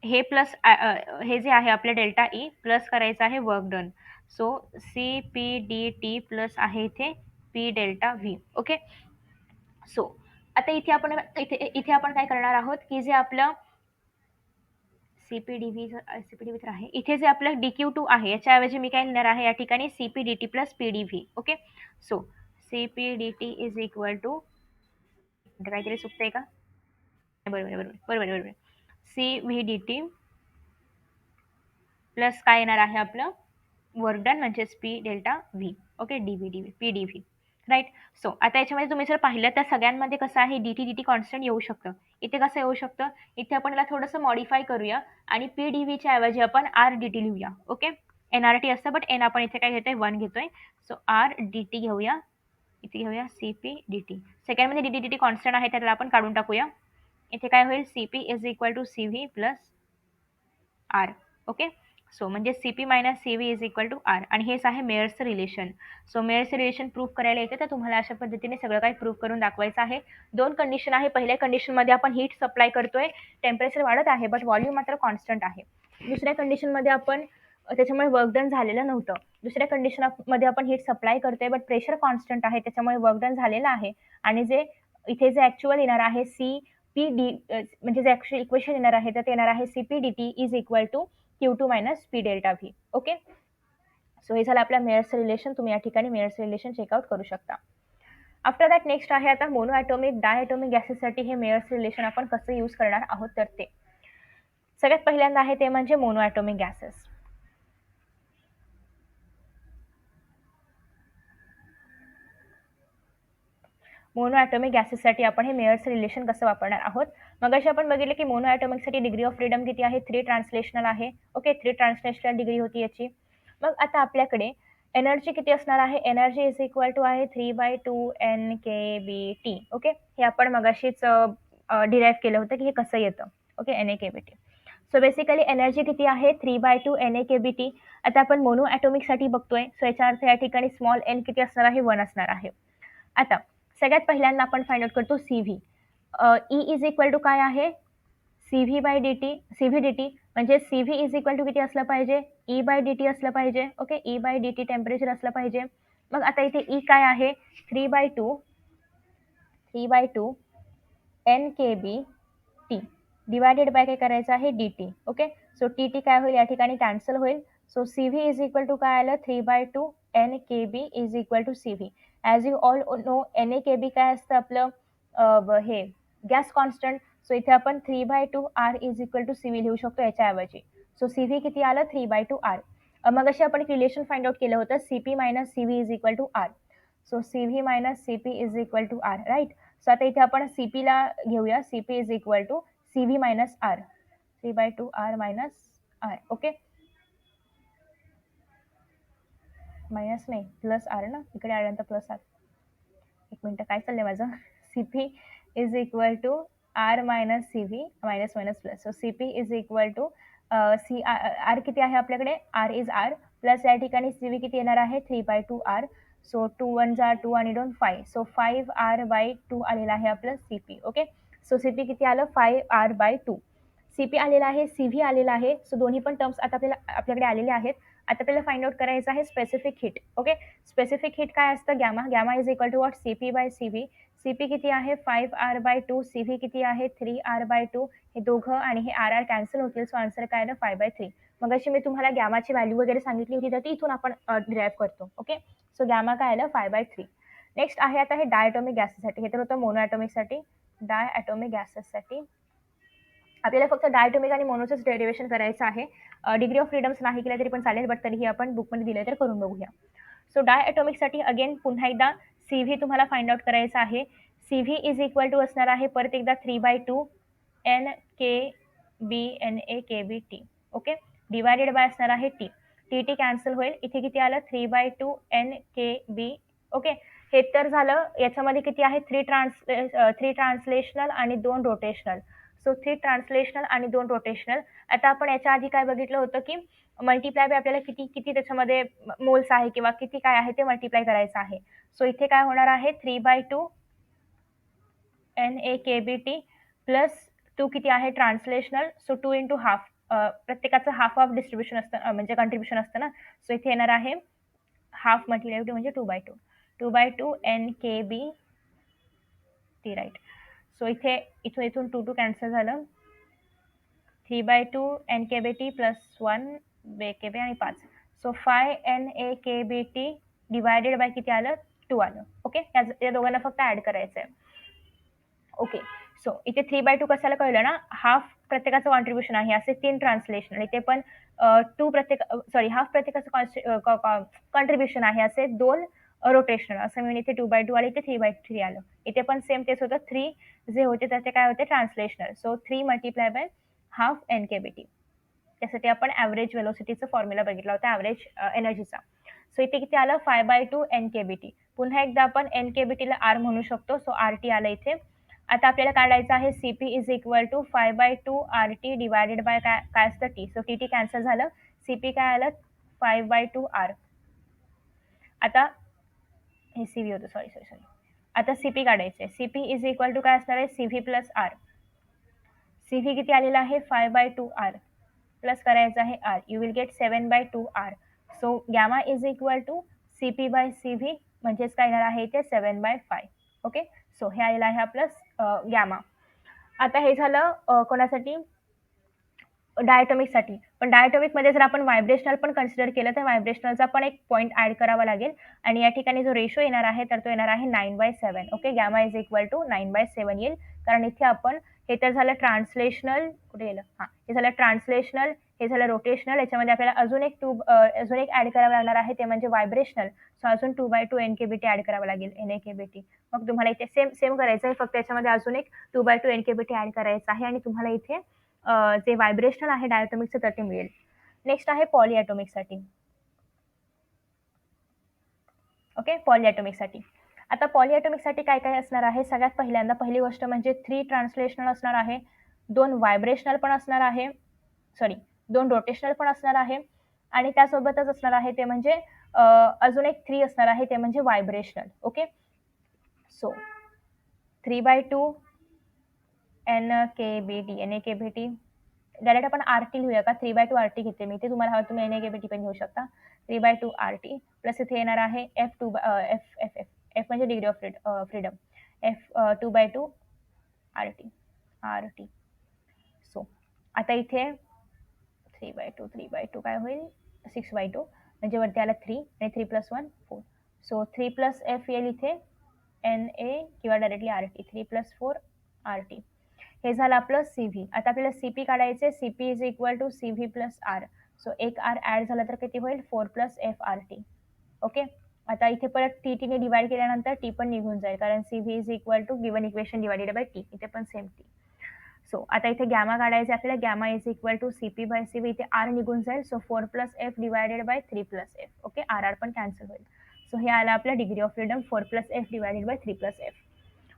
हे प्लस हे जे आहे आपलं डेल्टा ई प्लस करायचं आहे work done. So CPdt plus आहे इथे P delta V. Okay. So आता इथे आपण काय करणार आहोत, की जे आपलं CPDV तर आहे, इथे जे आपलं DQ2 आहे याच्याऐवजी मी काय लिहिणार आहे या ठिकाणी CPdt plus PDV. Okay. So CPdt is equal to, काहीतरी चुकतंय का? बरोबर बरोबर बरोबर बरोबर. CVdt प्लस काय येणार आहे आपलं वर्क डन म्हणजेच P delta V. Okay. PDV. Right. So आता याच्यामध्ये तुम्ही जर पाहिलं तर सगळ्यांमध्ये कसं आहे dt कॉन्स्टंट येऊ शकतं. इथे कसं येऊ शकतं, इथे आपण याला थोडंसं मॉडिफाय करूया आणि PDVच्या ऐवजी आपण RDT लिहूया. ओके. NRT असतं बट एन आपण इथे काय घेतोय 1 घेतोय. सो RDT घेऊया. इथे घेऊया CPdt. सेकंडमध्ये dt कॉन्स्टंट आहे त्याला आपण काढून टाकूया. इथे काय होईल CP is equal to CV plus R. Okay. So म्हणजे CP minus CV is equal to R आणि हेच आहे मेयर्सचं रिलेशन. सो मेयर्सचं रिलेशन प्रूव्ह करायला येते तर तुम्हाला अशा पद्धतीने सगळं काही प्रूव्ह करून दाखवायचं आहे. 2 कंडिशन आहे. पहिल्या कंडिशनमध्ये आपण हीट सप्लाय करतोय, टेम्परेचर वाढत आहे बट व्हॉल्यूम मात्र कॉन्स्टंट आहे. दुसऱ्या कंडिशनमध्ये आपण त्याच्यामुळे वर्क डन झालेलं नव्हतं. दुसऱ्या कंडिशनमध्ये आपण हीट सप्लाय करतोय बट प्रेशर कॉन्स्टंट आहे त्याच्यामुळे वर्क डन झालेलं आहे आणि जे इथे जे ॲक्च्युअल येणार आहे CPD म्हणजे जे ॲक्च्युअल इक्वेशन येणार आहे तर ते येणार आहे CPdt is equal to Q2 minus P delta V. Okay. So हे झालं आपल्या मेयर्सचं रिलेशन. तुम्ही या ठिकाणी मेयर्सचं रिलेशन चेकआउट करू शकता. आफ्टर दॅट नेक्स्ट आहे आता मोनो ॲटॉमिक डायॲटॉमिक गॅसेससाठी हे मेयर्स रिलेशन आपण कसं यूज करणार आहोत तर ते सगळ्यात पहिल्यांदा आहे ते म्हणजे mono atomic gases. Mono atomic गॅसेससाठी आपण हे मेयर्स रिलेशन कसं वापरणार आहोत. मगाशी आपण बघितलं की मोनो ॲटॉमिकसाठी डिग्री ऑफ फ्रीडम किती आहे, 3 ट्रान्सलेशनल आहे. ओके. 3 ट्रान्सलेशनल डिग्री होती याची. मग आता आपल्याकडे एनर्जी किती असणार आहे, एनर्जी इज इक्वल टू आहे 3/2 NKBT. ओके. हे आपण मगाशीच डिराईव्ह केलं होतं की हे कसं येतं. Okay. NAKBT. So basically energy किती आहे 3/2 NAKBT. आता आपण मोनो ॲटॉमिकसाठी बघतोय. सो याचा अर्थ या ठिकाणी स्मॉल एन किती असणार आहे, 1 असणार आहे. आता सगळ्यात पहिल्यांदा आपण फाइंड आउट करतो CV. E is equal to काय आहे CVdt म्हणजे CV इज इक्वल टू किती असलं पाहिजे E/dt असलं पाहिजे. ओके. E/dt टेम्परेचर असलं पाहिजे. मग आता इथे E काय आहे 3/2 NKBT डिवायडेड बाय काय करायचं आहे DT. ओके. सो TT काय होईल या ठिकाणी कॅन्सल होईल. So CV is equal to काय आलं 3/2 NKB is equal to CV. As you all know NAKB काय असतं आपलं हे गॅस कॉन्स्टंट. सो इथे आपण 3/2 R is equal to CV लिहू शकतो याच्याऐवजी. सो CV किती आलं 3/2 R. मग अशी आपण एक रिलेशन फाइंड आउट केलं होतं CP minus CV is equal to R. So CV minus CP is equal to R. Right. So आता इथे आपण CP ला घेऊया. CP is equal to CV minus R. 3/2 R minus R. Okay. Minus नाही plus R ना, इकडे आल्यानंतर plus R. एक मिनटं काय चाललंय माझं. CP is equal to R minus CV minus minus plus. So CP is equal to R किती आहे आपल्याकडे आर इज आर प्लस या ठिकाणी CV किती येणार आहे 3/2 R. सो 2 1 जा 2 आणि 2 5. सो 5R/2 आलेला आहे आपलं CP. ओके. सो CP किती आलं 5R/2. CP आलेला आहे, CV आलेला आहे. सो दोन्ही पण टर्म्स आता आपल्याकडे आलेले आहेत. आता आपल्याला फाइंड आउट करायचं आहे specific heat. Okay. Specific heat काय असतं gamma is equal to what CP/CV. CP किती आहे 5R/2. CV किती आहे 3R/2. हे दोघं आणि हे R कॅन्सल होतील. सो आन्सर काय आलं 5/3. मग अशी मी तुम्हाला गॅमाची व्हॅल्यू वगैरे सांगितली होती तर ती इथून आपण डिराईव्ह करतो. ओके. सो गॅमा काय आलं 5/3. नेक्स्ट आहे आता हे डायॲटॉमिक गॅसेससाठी. हे तर होतं मोनो ॲटॉमिकसाठी. डायॲटॉमिक गॅसेससाठी आपल्याला फक्त डायॲटॉमिक आणि मोनोचंच डेरिव्हेशन करायचं आहे. डिग्री ऑफ फ्रीडम्स नाही केल्या तरी पण चालेल बट तरीही आपण बुकमध्ये दिलं तर करून बघूया. सो डायॲटॉमिकसाठी अगेन पुन्हा एकदा CV तुम्हाला फाइंड आउट करायचं आहे. CV इज इक्वल टू असणार आहे परत एकदा 3/2 NKB NA-kBt. Okay, divided by असणार आहे टी. टी कॅन्सल होईल. इथे किती आलं 3/2 NKB. ओके, हे तर झालं. याच्यामध्ये किती आहे 3 ट्रान्सलेशनल आणि 2 रोटेशनल. सो 3 ट्रान्सलेशनल आणि 2 रोटेशनल. आता आपण याच्या आधी काय बघितलं होतं की मल्टिप्लाय बाय आपल्याला किती किती त्याच्यामध्ये मोल्स आहे किंवा किती काय आहे ते मल्टिप्लाय करायचं आहे. सो इथे काय होणार आहे 3/2 NA-kBt प्लस 2 किती आहे ट्रान्सलेशनल. So 2 into half. प्रत्येकाचं हाफ हाफ डिस्ट्रीब्युशन असतं म्हणजे कंट्रीब्युशन असतं ना. सो इथे येणार आहे हाफ मल्टिप्लाय म्हणजे 2/2. 2/2 NKBt, राईट. सो इथे इथून 2 कॅन्सल झालं. 3/2 NKBt प्लस 1 KB आणि 5. सो 5 NA-kBt डिवायडेड बाय किती आलं 2 आलं. ओके, या दोघांना फक्त ऍड करायचं आहे. ओके, सो इथे 3/2 कशाला कळलं ना, हाफ प्रत्येकाचं कॉन्ट्रीब्युशन आहे असे 3 ट्रान्सलेशन. इथे पण 2 हाफ प्रत्येकाचं कॉन्ट्रीब्युशन आहे असे 2 रोटेशनल. असं मिळून इथे 2/2 आलं, इथे 3/3 आलं. इथे पण सेम तेच होतं. 3 जे होते त्याचे काय होते translational. So 3 multiply by half NKBt. त्यासाठी आपण ॲव्हरेज वेलोसिटीचा फॉर्म्युला बघितला होता, ॲव्हरेज एनर्जीचा. सो इथे किती आलं 5/2 NKBt. पुन्हा एकदा आपण NKBtला R म्हणू शकतो. सो RT आलं इथे. आता आपल्याला काढायचं आहे CP is equal to 5/2 RT divided by काय असतं T. सो TT कॅन्सल झालं. CP काय आलं 5/2 R. आता हे CV होतं, सॉरी. आता CP काढायचं आहे. CP इज इक्वल टू काय असणार आहे CV प्लस R. CV किती आलेला आहे 5/2 R प्लस करायचं आहे R. You will get 7/2 R. So gamma is equal to CP by CV म्हणजेच काय येणार आहे ते 7/5. ओके, सो हे आलेलं आहे आपलं गॅमा. आता हे झालं कोणासाठी डायटॉमिकसाठी. पण डायटॉमिकमध्ये जर आपण व्हायब्रेशनल पण कन्सिडर केलं तर व्हायब्रेशनलचा पण एक पॉईंट ॲड करावा लागेल आणि या ठिकाणी जो रेशो येणार आहे तर तो येणार आहे 9/7. Okay, gamma is equal to 9/7 येईल. कारण इथे आपण हे तर झालं ट्रान्सलेशनल, कुठे गेलं हे झालं ट्रान्सलेशनल, हे झालं रोटेशनल. याच्यामध्ये आपल्याला अजून एक ॲड करावं लागणार आहे ते म्हणजे व्हायब्रेशनल. सो अजून 2/2 NKBt ॲड करावं लागेल NA-kBt. मग तुम्हाला इथे सेम करायचं आहे, फक्त याच्यामध्ये अजून एक 2/2 NKBt ॲड करायचं आहे आणि तुम्हाला इथे जे व्हायब्रेशनल आहे डायटॉमिकचं तर ते मिळेल. नेक्स्ट आहे पॉलिॲटॉमिकसाठी. ओके, पॉलिॲटॉमिकसाठी. आता पॉलिॲटॉमिकसाठी काय काय असणार आहे, सगळ्यात पहिली गोष्ट म्हणजे 3 ट्रान्सलेशनल असणार आहे, 2 व्हायब्रेशनल पण असणार आहे, 2 रोटेशनल पण असणार आहे आणि त्यासोबतच असणार आहे ते म्हणजे अजून एक 3 असणार आहे ते म्हणजे vibrational. Okay, so 3/2 NKBt direct आपण RT लिहूया का, 3/2 RT घेते मी. ते तुम्हाला हवं तुम्ही NA-kBt पण घेऊ शकता. 3/2 RT प्लस इथे येणार आहे F म्हणजे degree of freedom, 2/2 RT. So आता इथे 3/2 काय होईल 6/2 म्हणजे वरती आला 3 आणि 3 + 1 4. सो 3 + F येईल इथे NA किंवा डायरेक्टली RT. 3 + 4 RT. हे झालं आपलं CV. आता आपल्याला CP काढायचे. CP is equal to CV plus R. So एक R ॲड झाला तर किती होईल 4 + F RT. ओके, आता इथे परत TT ने डिवाइड केल्यानंतर T पण निघून जाईल कारण CV is equal to given equation divided by T. इथे पण सेम T. सो आता इथे गॅमा काढायचे आपल्याला. Gamma is equal to CP by CV. इथे R निघून जाईल. So 4 + F divided by 3 + F. Okay, RR पण कॅन्सल होईल. सो हे आलं आपलं degree of freedom 4 + F divided by 3 + F.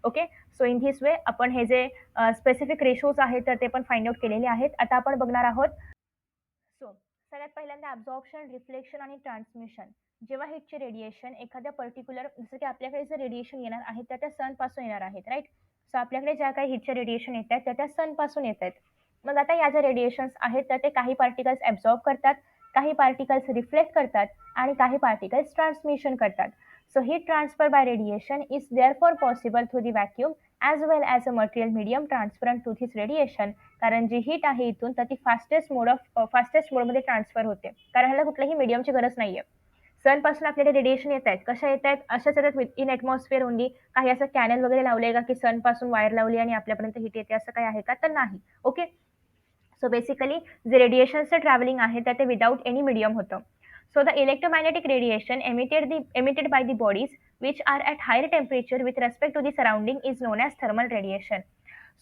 Okay, so in this way आपण हे जे स्पेसिफिक रेशोज आहेत तर ते पण फाइंड आउट केलेले आहेत. आता आपण बघणार आहोत. सो सगळ्यात पहिल्यांदा ॲब्झॉर्प्शन, रिफ्लेक्शन आणि ट्रान्समिशन. जेव्हा हिटचे रेडिएशन एखाद्या पर्टिक्युलर, जसं की आपल्याकडे जे रेडिएशन येणार आहे त्या सनपासून येणार आहेत, राईट. सो आपल्याकडे ज्या काही हिटचे रेडिएशन येत आहेत त्या सनपासून येत आहेत. मग आता या ज्या रेडिएशन्स आहेत तर ते काही पार्टिकल्स ॲब्झॉर्ब करतात, काही पार्टिकल्स रिफ्लेक्ट करतात आणि काही पार्टिकल्स ट्रान्समिशन करतात. So heat transfer by radiation is therefore possible through the vacuum as well as a material medium transparent to this radiation. कारण जी हीट आहे इथून तर ती फास्टेस्ट मोडमध्ये ट्रान्सफर होते कारण ह्याला कुठल्याही मीडियमची गरज नाहीये. सन पासून आपल्याला रेडिएशन येत आहेत, कशा येत आहेत अशाच येतात विथ इन ॲटमॉस्फिअर ओनली. काही असं कॅनल वगैरे लावले का की सन पासून वायर लावली आणि आपल्यापर्यंत हीट येते असं काही आहे का, तर नाही. ओके, सो बेसिकली जे रेडिएशनचं ट्रॅव्हलिंग आहे तर ते विदाउट एनी मीडियम होतं. So the electromagnetic radiation emitted by the bodies which are at higher temperature with respect to the surrounding is known as thermal radiation.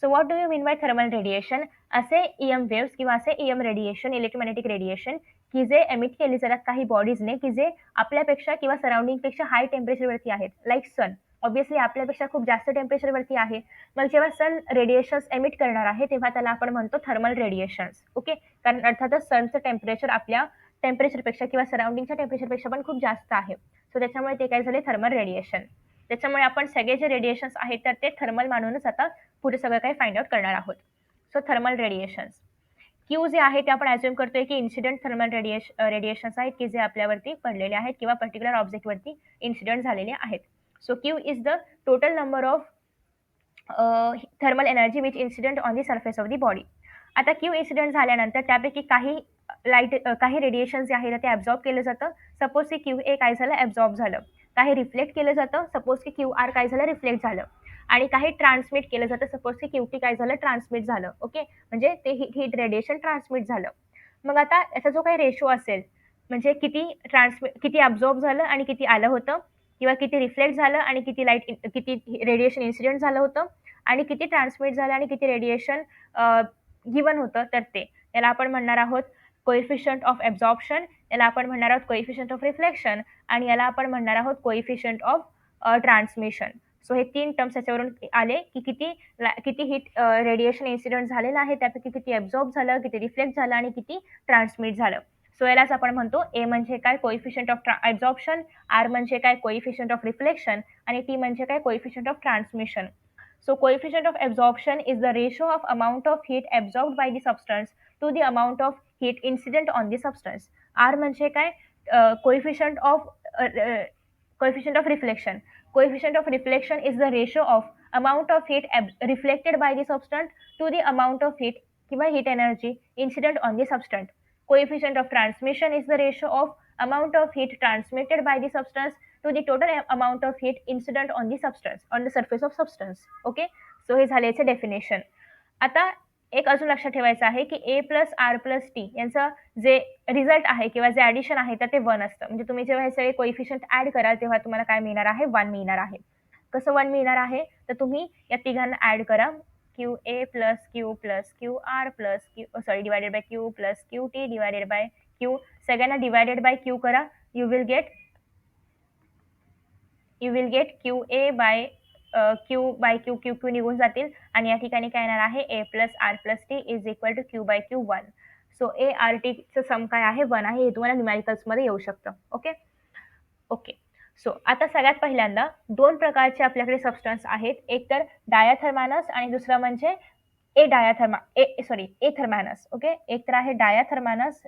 So what do you mean by thermal radiation? असे EM waves किंवा असे EM radiation, electromagnetic radiation की जे emit केले जातात काही बॉडीजने की जे आपल्यापेक्षा किंवा सराउंडिंगपेक्षा हाय टेम्परेचरवरती आहेत, लाईक सन. ऑब्व्हियसली आपल्यापेक्षा खूप जास्त टेम्परेचरवरती आहे. मग जेव्हा सन रेडिएशन्स एमिट करणार आहे तेव्हा त्याला आपण म्हणतो थर्मल रेडिएशन्स. ओके, कारण अर्थातच सनचं टेम्परेचर आपल्या टेम्परेचरपेक्षा किंवा सराउंडिंगच्या टेम्परेचरपेक्षा पण खूप जास्त आहे. सो त्याच्यामुळे ते काय झाले, थर्मल रेडिएशन. त्याच्यामुळे आपण सगळे जे रेडिएशन्स आहेत तर ते थर्मल मानूनच आता पुढे सगळं काही फाइंड आउट करणार आहोत. So thermal radiations. क्यू जे आहे ते आपण ॲज्युम करतोय की इन्सिडेंट थर्मल रेडिएशन्स आहेत की जे आपल्यावरती पडलेले आहेत किंवा पर्टिक्युलर ऑब्जेक्टवरती इन्सिडेंट झालेले आहेत. So Q is the total number of thermal energy which incident on the surface of the body. आता क्यू इन्सिडेंट झाल्यानंतर त्यापैकी काही रेडिएशन जे आहे ते ॲब्झॉर्ब केलं जातं. सपोज की क्यू ए काय झालं, ॲब्झॉर्ब झालं. काही रिफ्लेक्ट केलं जातं. सपोज की क्यू आर काय झालं, रिफ्लेक्ट झालं. आणि काही ट्रान्समिट केलं जातं. सपोज की क्यू टी काय झालं, ट्रान्समिट झालं. ओके, म्हणजे ते हीट रेडिएशन ट्रान्समिट झालं. मग आता याचा जो काही रेशो असेल, म्हणजे किती ॲब्झॉर्ब झालं आणि किती आलं होतं, किंवा किती रिफ्लेक्ट झालं आणि किती रेडिएशन इन्सिडेंट झालं होतं, आणि किती ट्रान्समिट झालं आणि किती रेडिएशन गिवन होतं, तर ते याला आपण म्हणणार आहोत कोएफिशियंट ऑफ ॲब्झॉर्प्शन, याला आपण म्हणणार आहोत कोएफिशियंट ऑफ रिफ्लेक्शन, आणि याला आपण म्हणणार आहोत कोएफिशियंट ऑफ ट्रान्समिशन. सो हे 3 टर्म्स याच्यावरून आले की किती हीट रेडिएशन इन्सिडेंट झालेलं आहे, त्यापैकी किती ॲब्झॉर्ब झालं, किती रिफ्लेक्ट झालं आणि किती ट्रान्समिट झालं. सो यालाच आपण म्हणतो ए म्हणजे काय, कोएफिशियंट ऑफ ॲब्झॉर्प्शन, आर म्हणजे काय, कोएफिशियंट ऑफ रिफ्लेक्शन, आणि टी म्हणजे काय, coefficient of transmission. So coefficient of absorption is the ratio of amount of heat absorbed by the substance to the amount of heat incident on the substance. R म्हणजे काय, coefficient of reflection. Coefficient of reflection is the ratio of amount of heat reflected by the substance to the amount of heat किंवा heat energy incident on the substance. Coefficient of transmission is the ratio of amount of heat transmitted by the substance to the total amount of heat incident on the substance, on the surface of substance. Okay, so हे झाले याचे definition. आता एक अजून लक्षात ठेवायचं आहे की ए प्लस आर प्लस टी यांचं जे रिझल्ट आहे किंवा जे ॲडिशन आहे तर ते 1 असतं. म्हणजे तुम्ही जेव्हा हे सगळे कोइफिशियंट ॲड कराल तेव्हा तुम्हाला काय मिळणार आहे, 1 मिळणार आहे. कसं 1 मिळणार आहे, तर तुम्ही या तिघांना ॲड करा. Q A plus Q R plus divided by Q plus Q T divided by Q, सगळ्यांना डिवायडेड बाय क्यू करा. You will get Q A by Q निघून जातील, आणि या ठिकाणी काय येणार आहे, A plus R plus T is equal to Q by Q 1. So A R टीचं सम काय आहे, 1 आहे. हे तुम्हाला न्यूमॅरिकल्समध्ये येऊ शकतं. ओके. सो आता सगळ्यात पहिल्यांदा 2 प्रकारचे आपल्याकडे सबस्टन्स आहेत. एक तर डायाथर्मॅनस आणि दुसरा म्हणजे एथर्मॅनस. ओके, एक तर आहे डायाथर्मॅनस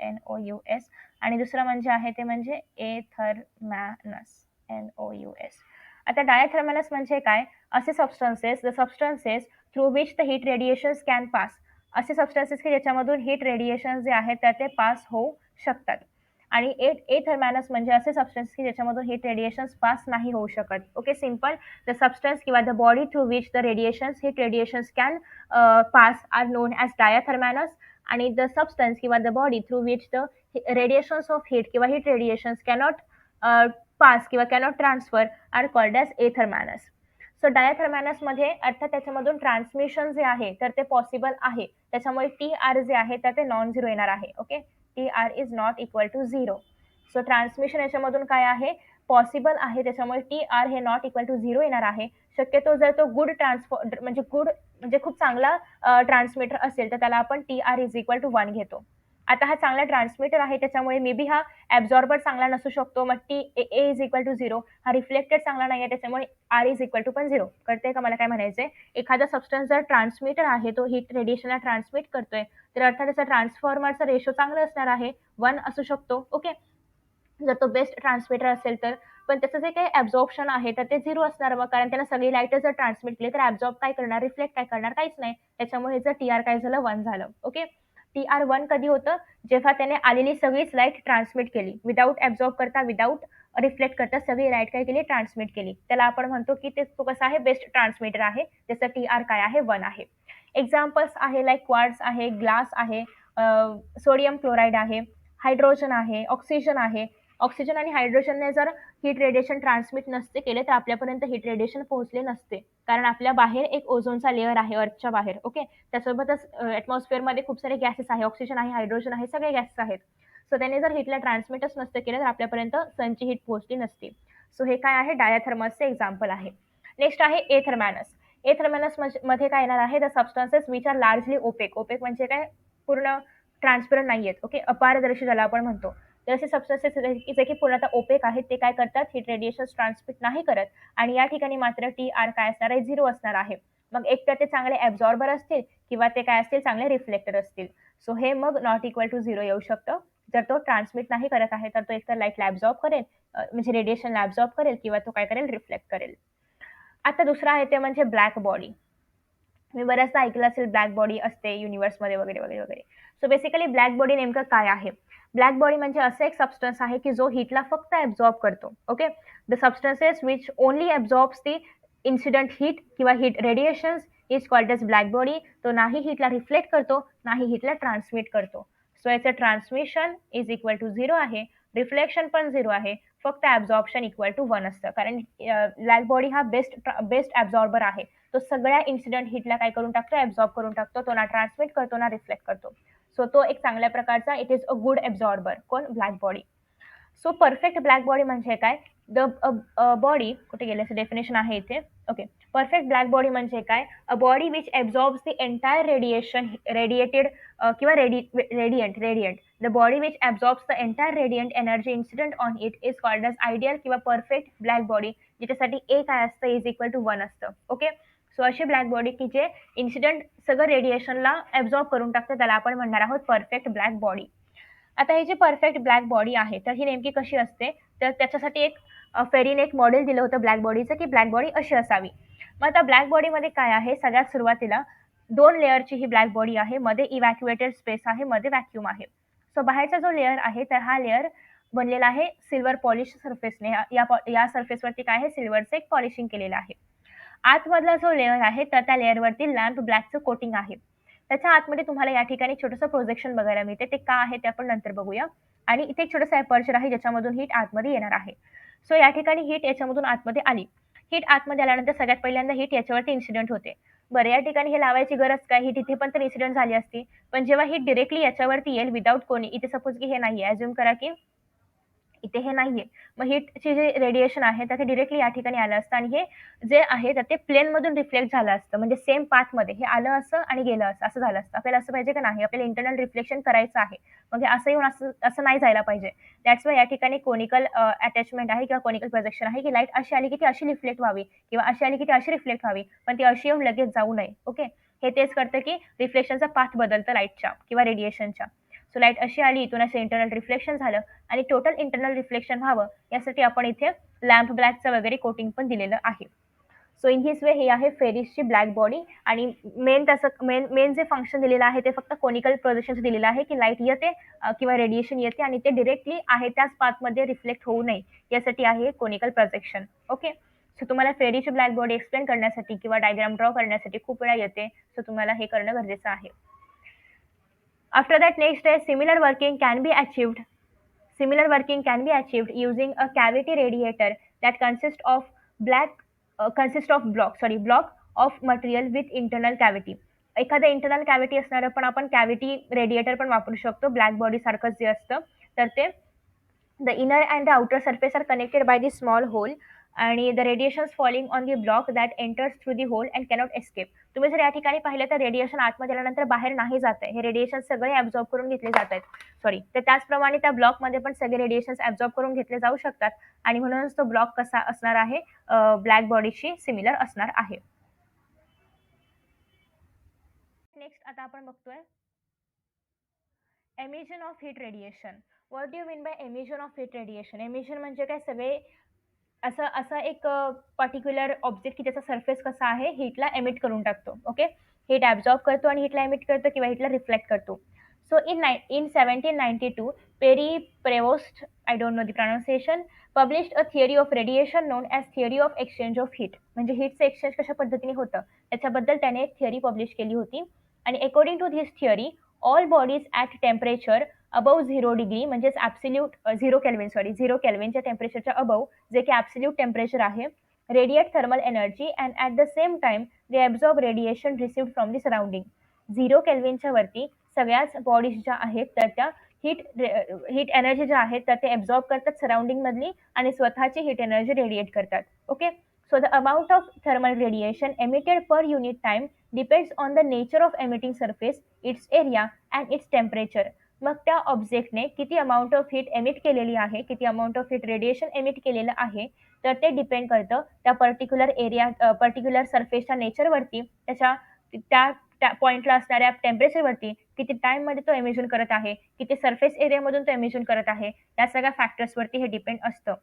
NOUS, आणि दुसरं म्हणजे आहे ते म्हणजे एथर्मॅनस NOUS. आता डायाथर्मॅनस म्हणजे काय, असे substances through which the heat radiations can pass. असे सबस्टन्सेस की ज्याच्यामधून हीट रेडिएशन जे आहेत तर ते पास होऊ शकतात. आणि एथर्मॅनस म्हणजे असे सबस्टन्स की ज्याच्यामधून हीट रेडिएशन्स पास नाही होऊ शकत. Okay, simple. द सबस्टन्स किंवा the body through which the heat radiations can pass are known as diathermanous, आणि द सबस्टन्स किंवा the body through which the radiations of heat किंवा heat radiations cannot pass किंवा cannot transfer are called as athermanous. So डायाथर्मॅनसमध्ये अर्थात त्याच्यामधून transmission जे आहे तर ते पॉसिबल आहे, त्याच्यामुळे टी आर जे आहे तर ते नॉन झिरो येणार आहे. Okay, T R is not equal to 0. So transmission याच्यामधून काय आहे, पॉसिबल आहे, त्याच्यामुळे टी आर हे नॉट इक्वल टू 0 येणार आहे. शक्यतो जर तो म्हणजे खूप चांगला ट्रान्समिटर असेल तर त्याला आपण T R is equal to 1 घेतो. आता हा चांगला ट्रान्समिटर आहे त्याच्यामुळे मे बी हा ॲब्झॉर्बर चांगला नसू शकतो, मग T A is equal to 0. हा रिफ्लेक्टेड चांगला नाही आहे त्याच्यामुळे आर इज इक्वल टू पण 0. कळते का मला काय म्हणायचंय? एखादा सबस्टन्स जर ट्रान्समिटर आहे, तो हीट रेडिएशनला ट्रान्समिट करतोय, तर अर्थात त्याचा ट्रान्सफॉर्मरचा रेशो चांगला असणार आहे, 1 असू शकतो. ओके, जर तो बेस्ट ट्रान्समिटर असेल तर. पण त्याचं जे काही ॲब्झॉर्प्शन आहे तर ते 0 असणार, मग कारण त्याला सगळी लाईट जर ट्रान्समिट केली तर ॲब्झॉर्ब काय करणार, रिफ्लेक्ट काय करणार, काहीच नाही. त्याच्यामुळे जर टी आर काय झालं, 1 झालं. ओके, टी आर 1 कधी होतं, जेव्हा त्याने आलेली सगळीच लाईट ट्रान्समिट केली, विदाऊट ॲब्झॉर्ब करता, विदाऊट रिफ्लेक्ट करता सगळी लाईट काय केली, ट्रान्समिट केली. त्याला आपण म्हणतो की तो कसा आहे, बेस्ट ट्रान्समिटर आहे, त्याचा टी आर काय आहे, 1 आहे. एक्झाम्पल्स आहे लाईक क्वार्ट्स आहे, ग्लास आहे, सोडियम क्लोराईड आहे, हायड्रोजन आहे, ऑक्सिजन आहे. ऑक्सिजन आणि हायड्रोजनने जर हीट रेडिएशन ट्रान्समिट नसते केले तर आपल्यापर्यंत हीट रेडिएशन पोहोचले नसते, कारण आपल्या बाहेर एक ओझोनचा लेअर आहे अर्थच्या बाहेर. ओके, त्यासोबतच ॲटमॉस्फिअरमध्ये खूप सारे गॅसेस आहे, ऑक्सिजन आहे, हायड्रोजन आहे, सगळे गॅसेस आहेत. सो त्याने जर हीटला ट्रान्समिटच नसतं केलं तर आपल्यापर्यंत सनची हीट पोहोचली नसती. सो हे काय आहे, डायथर्मसचे एक्झाम्पल आहे. नेक्स्ट आहे एथर्मॅनस. एथर्मॅनस मध्ये काय येणार आहे, the substances which are largely opaque. Opaque म्हणजे काय, पूर्ण ट्रान्सपरंट नाही आहेत. ओके, अपारदर्शी ज्याला आपण म्हणतो. तर असे सबस्टन्सेस जे की पूर्णतः ओपेक आहेत ते काय करतात, हीट रेडिएशन ट्रान्समिट नाही करत, आणि या ठिकाणी मात्र टी आर काय असणार आहे, 0 असणार आहे. मग एक तर ते चांगले ॲब्झॉर्बर असतील किंवा ते काय असतील, चांगले रिफ्लेक्टर असतील. सो हे मग नॉट इक्वल टू 0 येऊ शकतं. जर तो ट्रान्समिट नाही करत आहे तर तो एकतर लाईटला ॲब्झॉर्ब करेल, म्हणजे रेडिएशनला ॲब्झॉर्ब करेल, किंवा तो काय करेल, रिफ्लेक्ट करेल. आता दुसरा आहे ते म्हणजे ब्लॅक बॉडी. मी बऱ्याचदा ऐकलं असेल ब्लॅक बॉडी असते युनिव्हर्समध्ये वगैरे वगैरे वगैरे. सो बेसिकली ब्लॅक बॉडी नेमकं काय आहे? ब्लॅक बॉडी म्हणजे असं एक सबस्टन्स आहे की जो हीटला फक्त ॲब्झॉर्ब करतो. Okay, the substances which only absorbs the incident heat किंवा heat radiations is called as black body. तो नाही हीटला रिफ्लेक्ट करतो, नाही हीटला ट्रान्समिट करतो. सो याचं ट्रान्समिशन इज इक्वल टू 0 आहे, रिफ्लेक्शन पण 0 आहे, फक्त ॲब्झॉर्प्शन इक्वल टू 1 असतं, कारण ब्लॅक बॉडी हा बेस्ट ॲब्झॉर्बर आहे. तो सगळ्या इन्सिडंट हीटला काय करून टाकतो, ॲब्झॉर्ब करून टाकतो. तो ना ट्रान्समिट करतो ना रिफ्लेक्ट करतो. सो तो एक चांगल्या प्रकारचा, इट इज अ गुड ॲब्झॉर्बर. कोण? Black body. So perfect black body म्हणजे काय, द बॉडी, कुठे गेल्याचं डेफिनेशन आहे इथे. ओके, परफेक्ट ब्लॅक बॉडी म्हणजे काय, a body which absorbs the entire radiation radiated किंवा radiant. The body which absorbs the entire radiant energy incident on it is called as ideal किंवा perfect black body, ज्याच्यासाठी A काय असतं, is equal to 1 असतं. Okay, so अशी black body की जे incident सगळं रेडिएशनला ॲब्झॉर्ब करून टाकतं, त्याला आपण म्हणणार आहोत परफेक्ट ब्लॅक बॉडी. आता ही जी परफेक्ट ब्लॅक बॉडी आहे तर ही नेमकी कशी असते, तर त्याच्यासाठी एक फेरीने एक मॉडेल दिलं होतं ब्लॅक बॉडीचं, की ब्लॅक बॉडी अशी असावी. मग आता ब्लॅक बॉडीमध्ये काय आहे, सगळ्यात सुरुवातीला 2 लेअरची ही ब्लॅक बॉडी आहे. मध्ये इव्हॅक्युएटेड स्पेस आहे, मध्ये व्हॅक्यूम आहे. सो बाहेरचा जो लेअर आहे तर हा लेअर बनलेला आहे सिल्वर पॉलिश सरफेसने. या सरफेसवरती काय आहे, सिल्वरचं एक पॉलिशिंग केलेलं आहे. आतमधला जो लेअर आहे तर त्या लेअरवरती लॅम्प ब्लॅकचं कोटिंग आहे. त्याच्या आतमध्ये तुम्हाला या ठिकाणी छोटंसं प्रोजेक्शन बघायला मिळते. ते का आहे ते आपण नंतर बघूया. आणि इथे एक छोटंसं अपर्चर आहे ज्याच्यामधून हीट आतमध्ये येणार आहे. सो या ठिकाणी हीट याच्यामधून आतमध्ये आली. हीट आतमध्ये आल्यानंतर सगळ्यात पहिल्यांदा हीट याच्यावरती इन्सिडेंट होते. बरं, या ठिकाणी हे लावायची गरज काय, हीट इथे पण तर इन्सिडेंट झाली असती. पण जेव्हा हीट डायरेक्टली याच्यावरती येईल विदाऊट कोणी, इथे सपोज की हे नाहीये, अज्युम करा की इथे हे नाहीये. मग हीटचे जे रेडिएशन आहे तर ते डायरेक्टली या ठिकाणी आलं असतं, आणि हे जे आहे तर ते प्लेनमधून रिफ्लेक्ट झालं असतं. म्हणजे सेम पाथमध्ये हे आलं असं आणि गेलं असं, असं झालं असतं. आपल्याला असं पाहिजे का नाही, आपल्याला इंटरनल रिफ्लेक्शन करायचं आहे. मग हे असं येऊन असं असं नाही जायला पाहिजे. दॅट्स वाय या ठिकाणी कोनिकल अटॅचमेंट आहे किंवा कोनिकल प्रोजेक्शन आहे, की लाईट अशी आली की ती अशी रिफ्लेक्ट व्हावी, किंवा अशी आली की ती अशी रिफ्लेक्ट व्हावी, पण ती अशी येऊन लगेच जाऊ नये. ओके, हे तेच करतं की रिफ्लेक्शनचा पाथ बदलतं लाईटच्या किंवा रेडिएशनच्या. सो लाईट अशी आली, इथून असं इंटरनल रिफ्लेक्शन झालं, आणि टोटल इंटरनल रिफ्लेक्शन व्हावं यासाठी आपण इथे लॅम्प ब्लॅकचं वगैरे कोटिंग पण दिलेलं आहे. सो इन धिस वे हे आहे फेरिसची ब्लॅक बॉडी. आणि मेन जे फंक्शन दिलेलं आहे ते फक्त कोनिकल प्रोजेक्शनचं दिलेलं आहे, की लाईट येते किंवा रेडिएशन येते आणि ते डिरेक्टली आहे त्याच पाथमध्ये रिफ्लेक्ट होऊ नये यासाठी आहे कोनिकल प्रोजेक्शन. ओके, सो तुम्हाला फेरीची ब्लॅक बॉडी एक्सप्लेन करण्यासाठी किंवा डायग्राम ड्रॉ करण्यासाठी खूप वेळा येते. सो तुम्हाला हे करणं गरजेचं आहे. After that, next is similar working can be achieved. Similar working can be achieved using a cavity radiator that block of material with internal cavity. एखादं इंटरनल कॅव्हिटी असणारं पण आपण कॅव्हिटी रेडिएटर पण वापरू शकतो. ब्लॅक बॉडी सारखंच जे असतं तर ते the inner and the outer surface are connected by the small hole, आणि the radiations falling on the block that enters through the hole and cannot escape. तुम्ही जर या ठिकाणी पाहिलं तर रेडिएशन आतमध्ये आल्यानंतर बाहेर नाही जात आहे. हे रेडिएशन सगळे ॲब्झॉर्ब करून घेतले जात आहेत. तर त्याचप्रमाणे त्या ब्लॉकमध्ये पण सगळे रेडिएशन्स ॲब्झॉर्ब करून घेतले जाऊ शकतात, आणि म्हणूनच तो ब्लॉक कसा असणार आहे, ब्लॅक बॉडीशी सिमिलर असणार आहे. नेक्स्ट आता आपण बघतोय emission of heat radiation. What do you mean bye emission of heat radiation? Emission म्हणजे काय, सगळे असं असं एक पर्टिक्युलर ऑब्जेक्ट की त्याचा सरफेस कसा आहे, हीटला एमिट करून टाकतो. ओके, हीट ॲब्झॉर्ब करतो आणि हीटला एमिट करतो किंवा हीटला रिफ्लेक्ट करतो. So in 1792 Pierre Prevost, I don't know the pronunciation, published a theory of radiation known as theory of exchange of heat. म्हणजे हीटचं एक्सचेंज कशा पद्धतीने होतं त्याच्याबद्दल त्याने एक थिअरी पब्लिश केली होती. आणि according to this theory, all bodies at temperature above 0 degree म्हणजेच ॲब्सोल्यूट 0 केल्विनच्या टेम्परेचरच्या अबव जे की ॲब्सोल्यूट टेम्परेचर आहे, radiate thermal energy and at the same time they absorb radiation received from the surrounding. 0 केल्विनच्या वरती सगळ्याच बॉडीज ज्या आहेत तर त्या हीट एनर्जी ज्या आहेत तर ते ॲब्झॉर्ब करतात सराउंडिंगमधली आणि स्वतःची हीट एनर्जी रेडिएट करतात. Okay. So the amount of thermal radiation emitted per unit time depends on the nature of emitting surface, its area and its temperature. मग त्या ऑब्जेक्टने किती अमाऊंट ऑफ हीट एमिट केलेली आहे, किती amount of heat radiation emit केलेलं आहे, तर ते डिपेंड करतं त्या पर्टिक्युलर एरिया पर्टिक्युलर सरफेसच्या नेचरवरती, त्याच्या त्या त्या पॉईंटला असणाऱ्या टेम्परेचरवरती, किती टाईममध्ये तो एमिशन करत आहे, किती सरफेस एरियामधून तो एमिशन करत आहे, या सगळ्या फॅक्टर्सवरती हे डिपेंड असतं.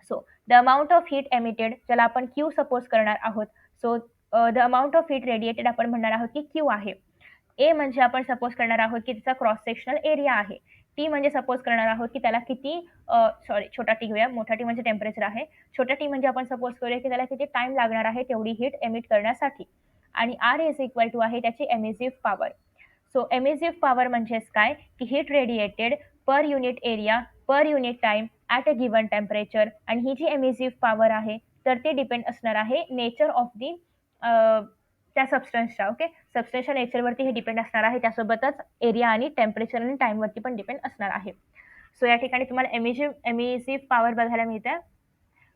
So the amount of heat emitted ज्याला आपण क्यू सपोज करणार आहोत. So the amount of heat radiated आपण म्हणणार आहोत की क्यू आहे. ए म्हणजे आपण सपोज करणार आहोत की त्याचा क्रॉस सेक्शनल एरिया आहे. टी म्हणजे सपोज करणार आहोत की त्याला किती छोटा टी घेऊया, मोठा टी म्हणजे टेम्परेचर आहे. छोटा टी म्हणजे आपण सपोज करूया की त्याला किती टाइम लागणार आहे तेवढी हीट एमिट करण्यासाठी. आणि आर इज इक्वल टू आहे त्याची emissive power. So emissive power म्हणजेच काय की heat radiated per unit area per unit time at a given temperature. आणि ही जी एमिसिव्ह पॉवर आहे तर ते डिपेंड असणार आहे नेचर ऑफ दी त्या सबस्टन्सच्या. ओके. सबस्टन्सच्या नेचरवरती हे डिपेंड असणार आहे. त्यासोबतच एरिया आणि टेम्परेचर आणि टाईमवरती पण डिपेंड असणार आहे. सो या ठिकाणी तुम्हाला एमिसिव्ह पॉवर बघायला मिळते.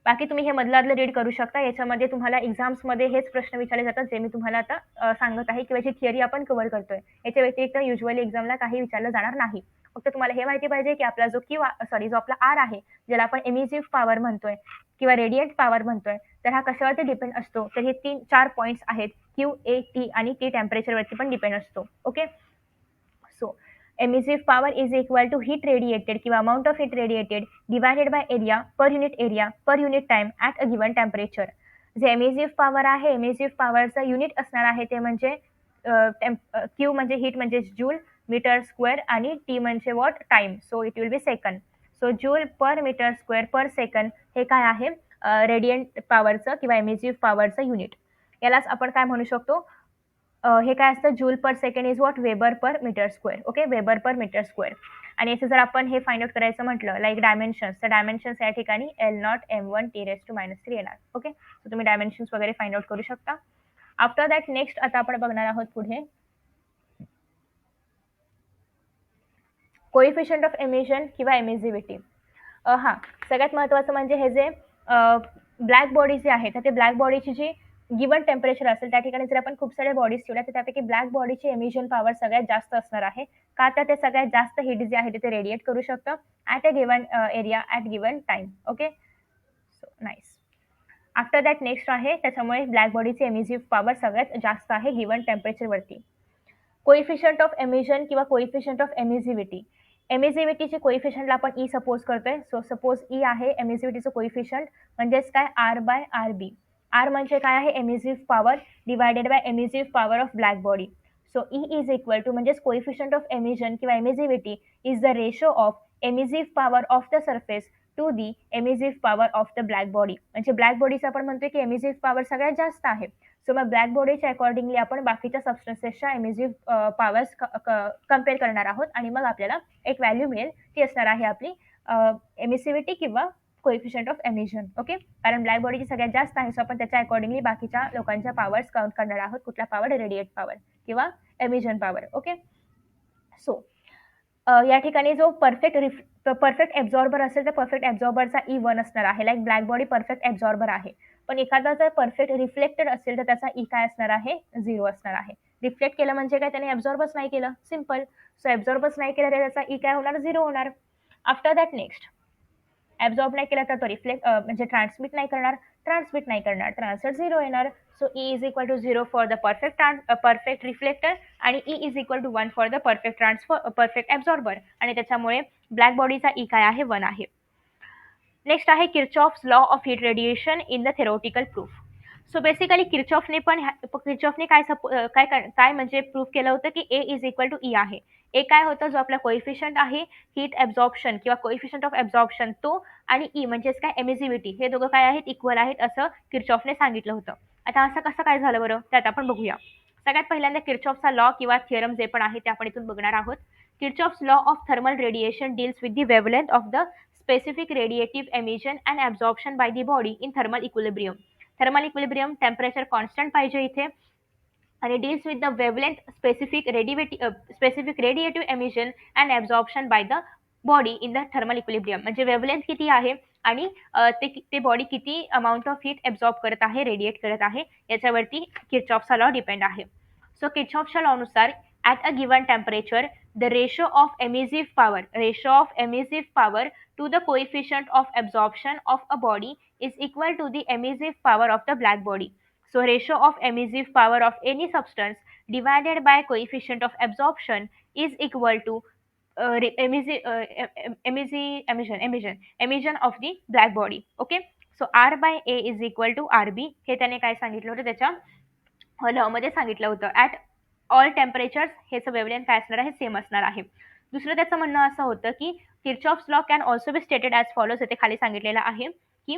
बाकी तुम्ही हे मधलं रीड करू शकता. याच्यामध्ये तुम्हाला एक्झाम्समध्ये हेच प्रश्न विचारले जातात जे मी तुम्हाला आता सांगत आहे किंवा जी थिअरी आपण कव्हर करतोय. याच्या व्यतिरिक्त युजुअली एक्झामला काही विचारलं जाणार नाही. फक्त तुम्हाला हे माहिती पाहिजे की आपला जो जो आपला आर आहे, ज्याला आपण एमिसिव्ह पॉवर म्हणतोय किंवा रेडिएंट पॉवर म्हणतोय, तर हा कशावरती डिपेंड असतो, तर हे 4 पॉईंट्स आहेत. क्यू, ए, टी आणि टी टेम्परेचरवरती पण डिपेंड असतो. Okay. So emissive power is equal to heat radiated किंवा amount of heat radiated divided by area per unit time at a given temperature. जे एमिसिव्ह पॉवर आहे, emissive पॉवरचं unit असणार आहे ते म्हणजे क्यू म्हणजे हीट म्हणजे जूल मीटर स्क्वेअर आणि टी म्हणजे watt time. So it will be second. So joule per metre square per second हे काय आहे रेडियंट पॉवरचं किंवा एमिसिव्ह पॉवरचं युनिट. यालाच आपण काय म्हणू शकतो, हे काय असतं joule per second is watt weber per metre square. Okay. Weber per metre square. आणि याचं जर आपण हे फाइंड आउट करायचं म्हटलं लाईक डायमेन्शन्स, तर डायमेन्शन्स या ठिकाणी L0 M1 T⁻⁻³ येणार. ओके. सो तुम्ही डायमेन्शन्स वगैरे फाइंड आउट करू शकता. आफ्टर दॅट नेक्स्ट आता आपण बघणार आहोत पुढे कोइफिशियंट ऑफ एमिशन किंवा एमिसिव्हिटी. हां, सगळ्यात महत्त्वाचं म्हणजे हे जे ब्लॅक बॉडी जे आहेत, तर ते ब्लॅक बॉडीची जी गिवन टेम्परेचर असेल त्या ठिकाणी जर आपण खूप साऱ्या बॉडीज ठेवल्या तर त्यापैकी ब्लॅक बॉडीची एमिशन पॉवर सगळ्यात जास्त असणार आहे. का तर ते सगळ्यात जास्त हीट जे आहे ते रेडिएट करू शकतं at a given area at given time. Okay. So nice. After that next आहे त्याच्यामुळे ब्लॅक बॉडीची एमिसिव्ह पॉवर सगळ्यात जास्त आहे गिवन टेम्परेचरवरती. कोइफिशियंट ऑफ एमिशन किंवा कोइफिशियंट ऑफ एमिसिव्हिटी. एमिसिव्हिटीची कोइफिशियंटला आपण ई सपोज करतोय. सो सपोज ई आहे एमिसिव्हिटीचं कोइफिशियंट म्हणजेच काय R/RB. आर म्हणजे काय आहे emissive power divided by emissive power of black body. So E is equal to म्हणजेच कोइफिशियंट ऑफ एमिशन किंवा emissivity is the ratio of emissive power of the surface to the emissive power of the black body. म्हणजे black बॉडीचं आपण म्हणतोय की emissive power सगळ्यात जास्त आहे. सो मग ब्लॅक बॉडीच्या अकॉर्डिंगली आपण बाकीच्या सबस्टन्सेसच्या एमिसिव्ह पॉवर्स कम्पेअर करणार आहोत आणि मग आपल्याला एक व्हॅल्यू मिळेल ती असणार आहे आपली एमिसिव्हिटी किंवा कोइफिशियंट ऑफ एमिशन. ओके. कारण ब्लॅक बॉडीची सगळ्यात जास्त आहे सो आपण त्याच्या अकॉर्डिंगली बाकीच्या लोकांच्या पॉवर्स काउंट करणार आहोत. कुठला पॉवर रेडिएट पॉवर किंवा एमिशन पॉवर. ओके. सो या ठिकाणी जो परफेक्ट ॲब्झॉर्बर असेल तर परफेक्ट ॲब्झॉर्बरचा E1 असणार आहे. लाईक ब्लॅक बॉडी परफेक्ट ॲब्झॉर्बर आहे. पण एखादा जर परफेक्ट रिफ्लेक्टेड असेल तर त्याचा ई काय असणार आहे 0 असणार आहे. रिफ्लेक्ट केलं म्हणजे काय त्याने ॲब्झॉर्बच नाही केलं. सिम्पल. सो ॲब्झॉर्बच नाही केलं तर त्याचा ई काय होणार 0 होणार. आफ्टर दॅट नेक्स्ट ॲब्झॉर्ब नाही केला तर तो म्हणजे ट्रान्समिट नाही करणार तर आन्सर 0 येणार. So E is equal to 0 for the perfect reflector आणि E is equal to 1 for the perfect absorber आणि त्याच्यामुळे ब्लॅक बॉडीचा ई काय आहे 1 आहे. नेक्स्ट आहे Kirchhoff's law of heat radiation in the theoretical proof. So basically किर्चॉफने काय म्हणजे प्रूफ केलं होतं की A is equal to E आहे. ए काय होतं जो आपला कोइफिशियंट आहे हीट ॲब्झॉर्प्शन किंवा कोइफिशियंट ऑफ ॲब्झॉर्प्शन तो आणि ई म्हणजेच काय एमिसिव्हिटी हे दोघं काय आहेत इक्वल आहेत असं किर्चॉफने सांगितलं होतं. आता असं कसं काय झालं बरं त्यात आपण बघूया. सगळ्यात पहिल्यांदा किर्चॉफचा लॉ किंवा थिअरम जे पण आहे ते आपण इथून बघणार आहोत. Kirchhoff's law of thermal radiation deals with the wavelength of the specific radiative emission and absorption by the body in thermal equilibrium. Thermal equilibrium temperature constant पाहिजे इथे आणि deals with the wavelength specific radiative emission and absorption by the body in the thermal equilibrium. म्हणजे wavelength किती आहे आणि ते body किती amount of heat एब्झॉर्ब करत आहे, रेडिएट करत आहे, याच्यावरती किर्चॉफचा लॉ डिपेंड आहे. सो किर्चॉफच्या लॉनुसार at a given temperature the ratio of emissive power to the coefficient of absorption of a body is equal to the emissive power of the black body. So ratio of emissive power of any substance divided by coefficient of absorption is equal to emission of the black body. Okay, so R by A is equal to RB. हे त्याने काय सांगितलं होतं त्याच्या law मध्ये सांगितलं होतं. At all temperatures हेच वेव्हलेंथ काय असणार आहे, सेम असणार आहे. दुसरं त्याचं म्हणणं असं होतं की Kirchhoff's law can also be stated as follows. इथे खाली सांगितलेलं आहे की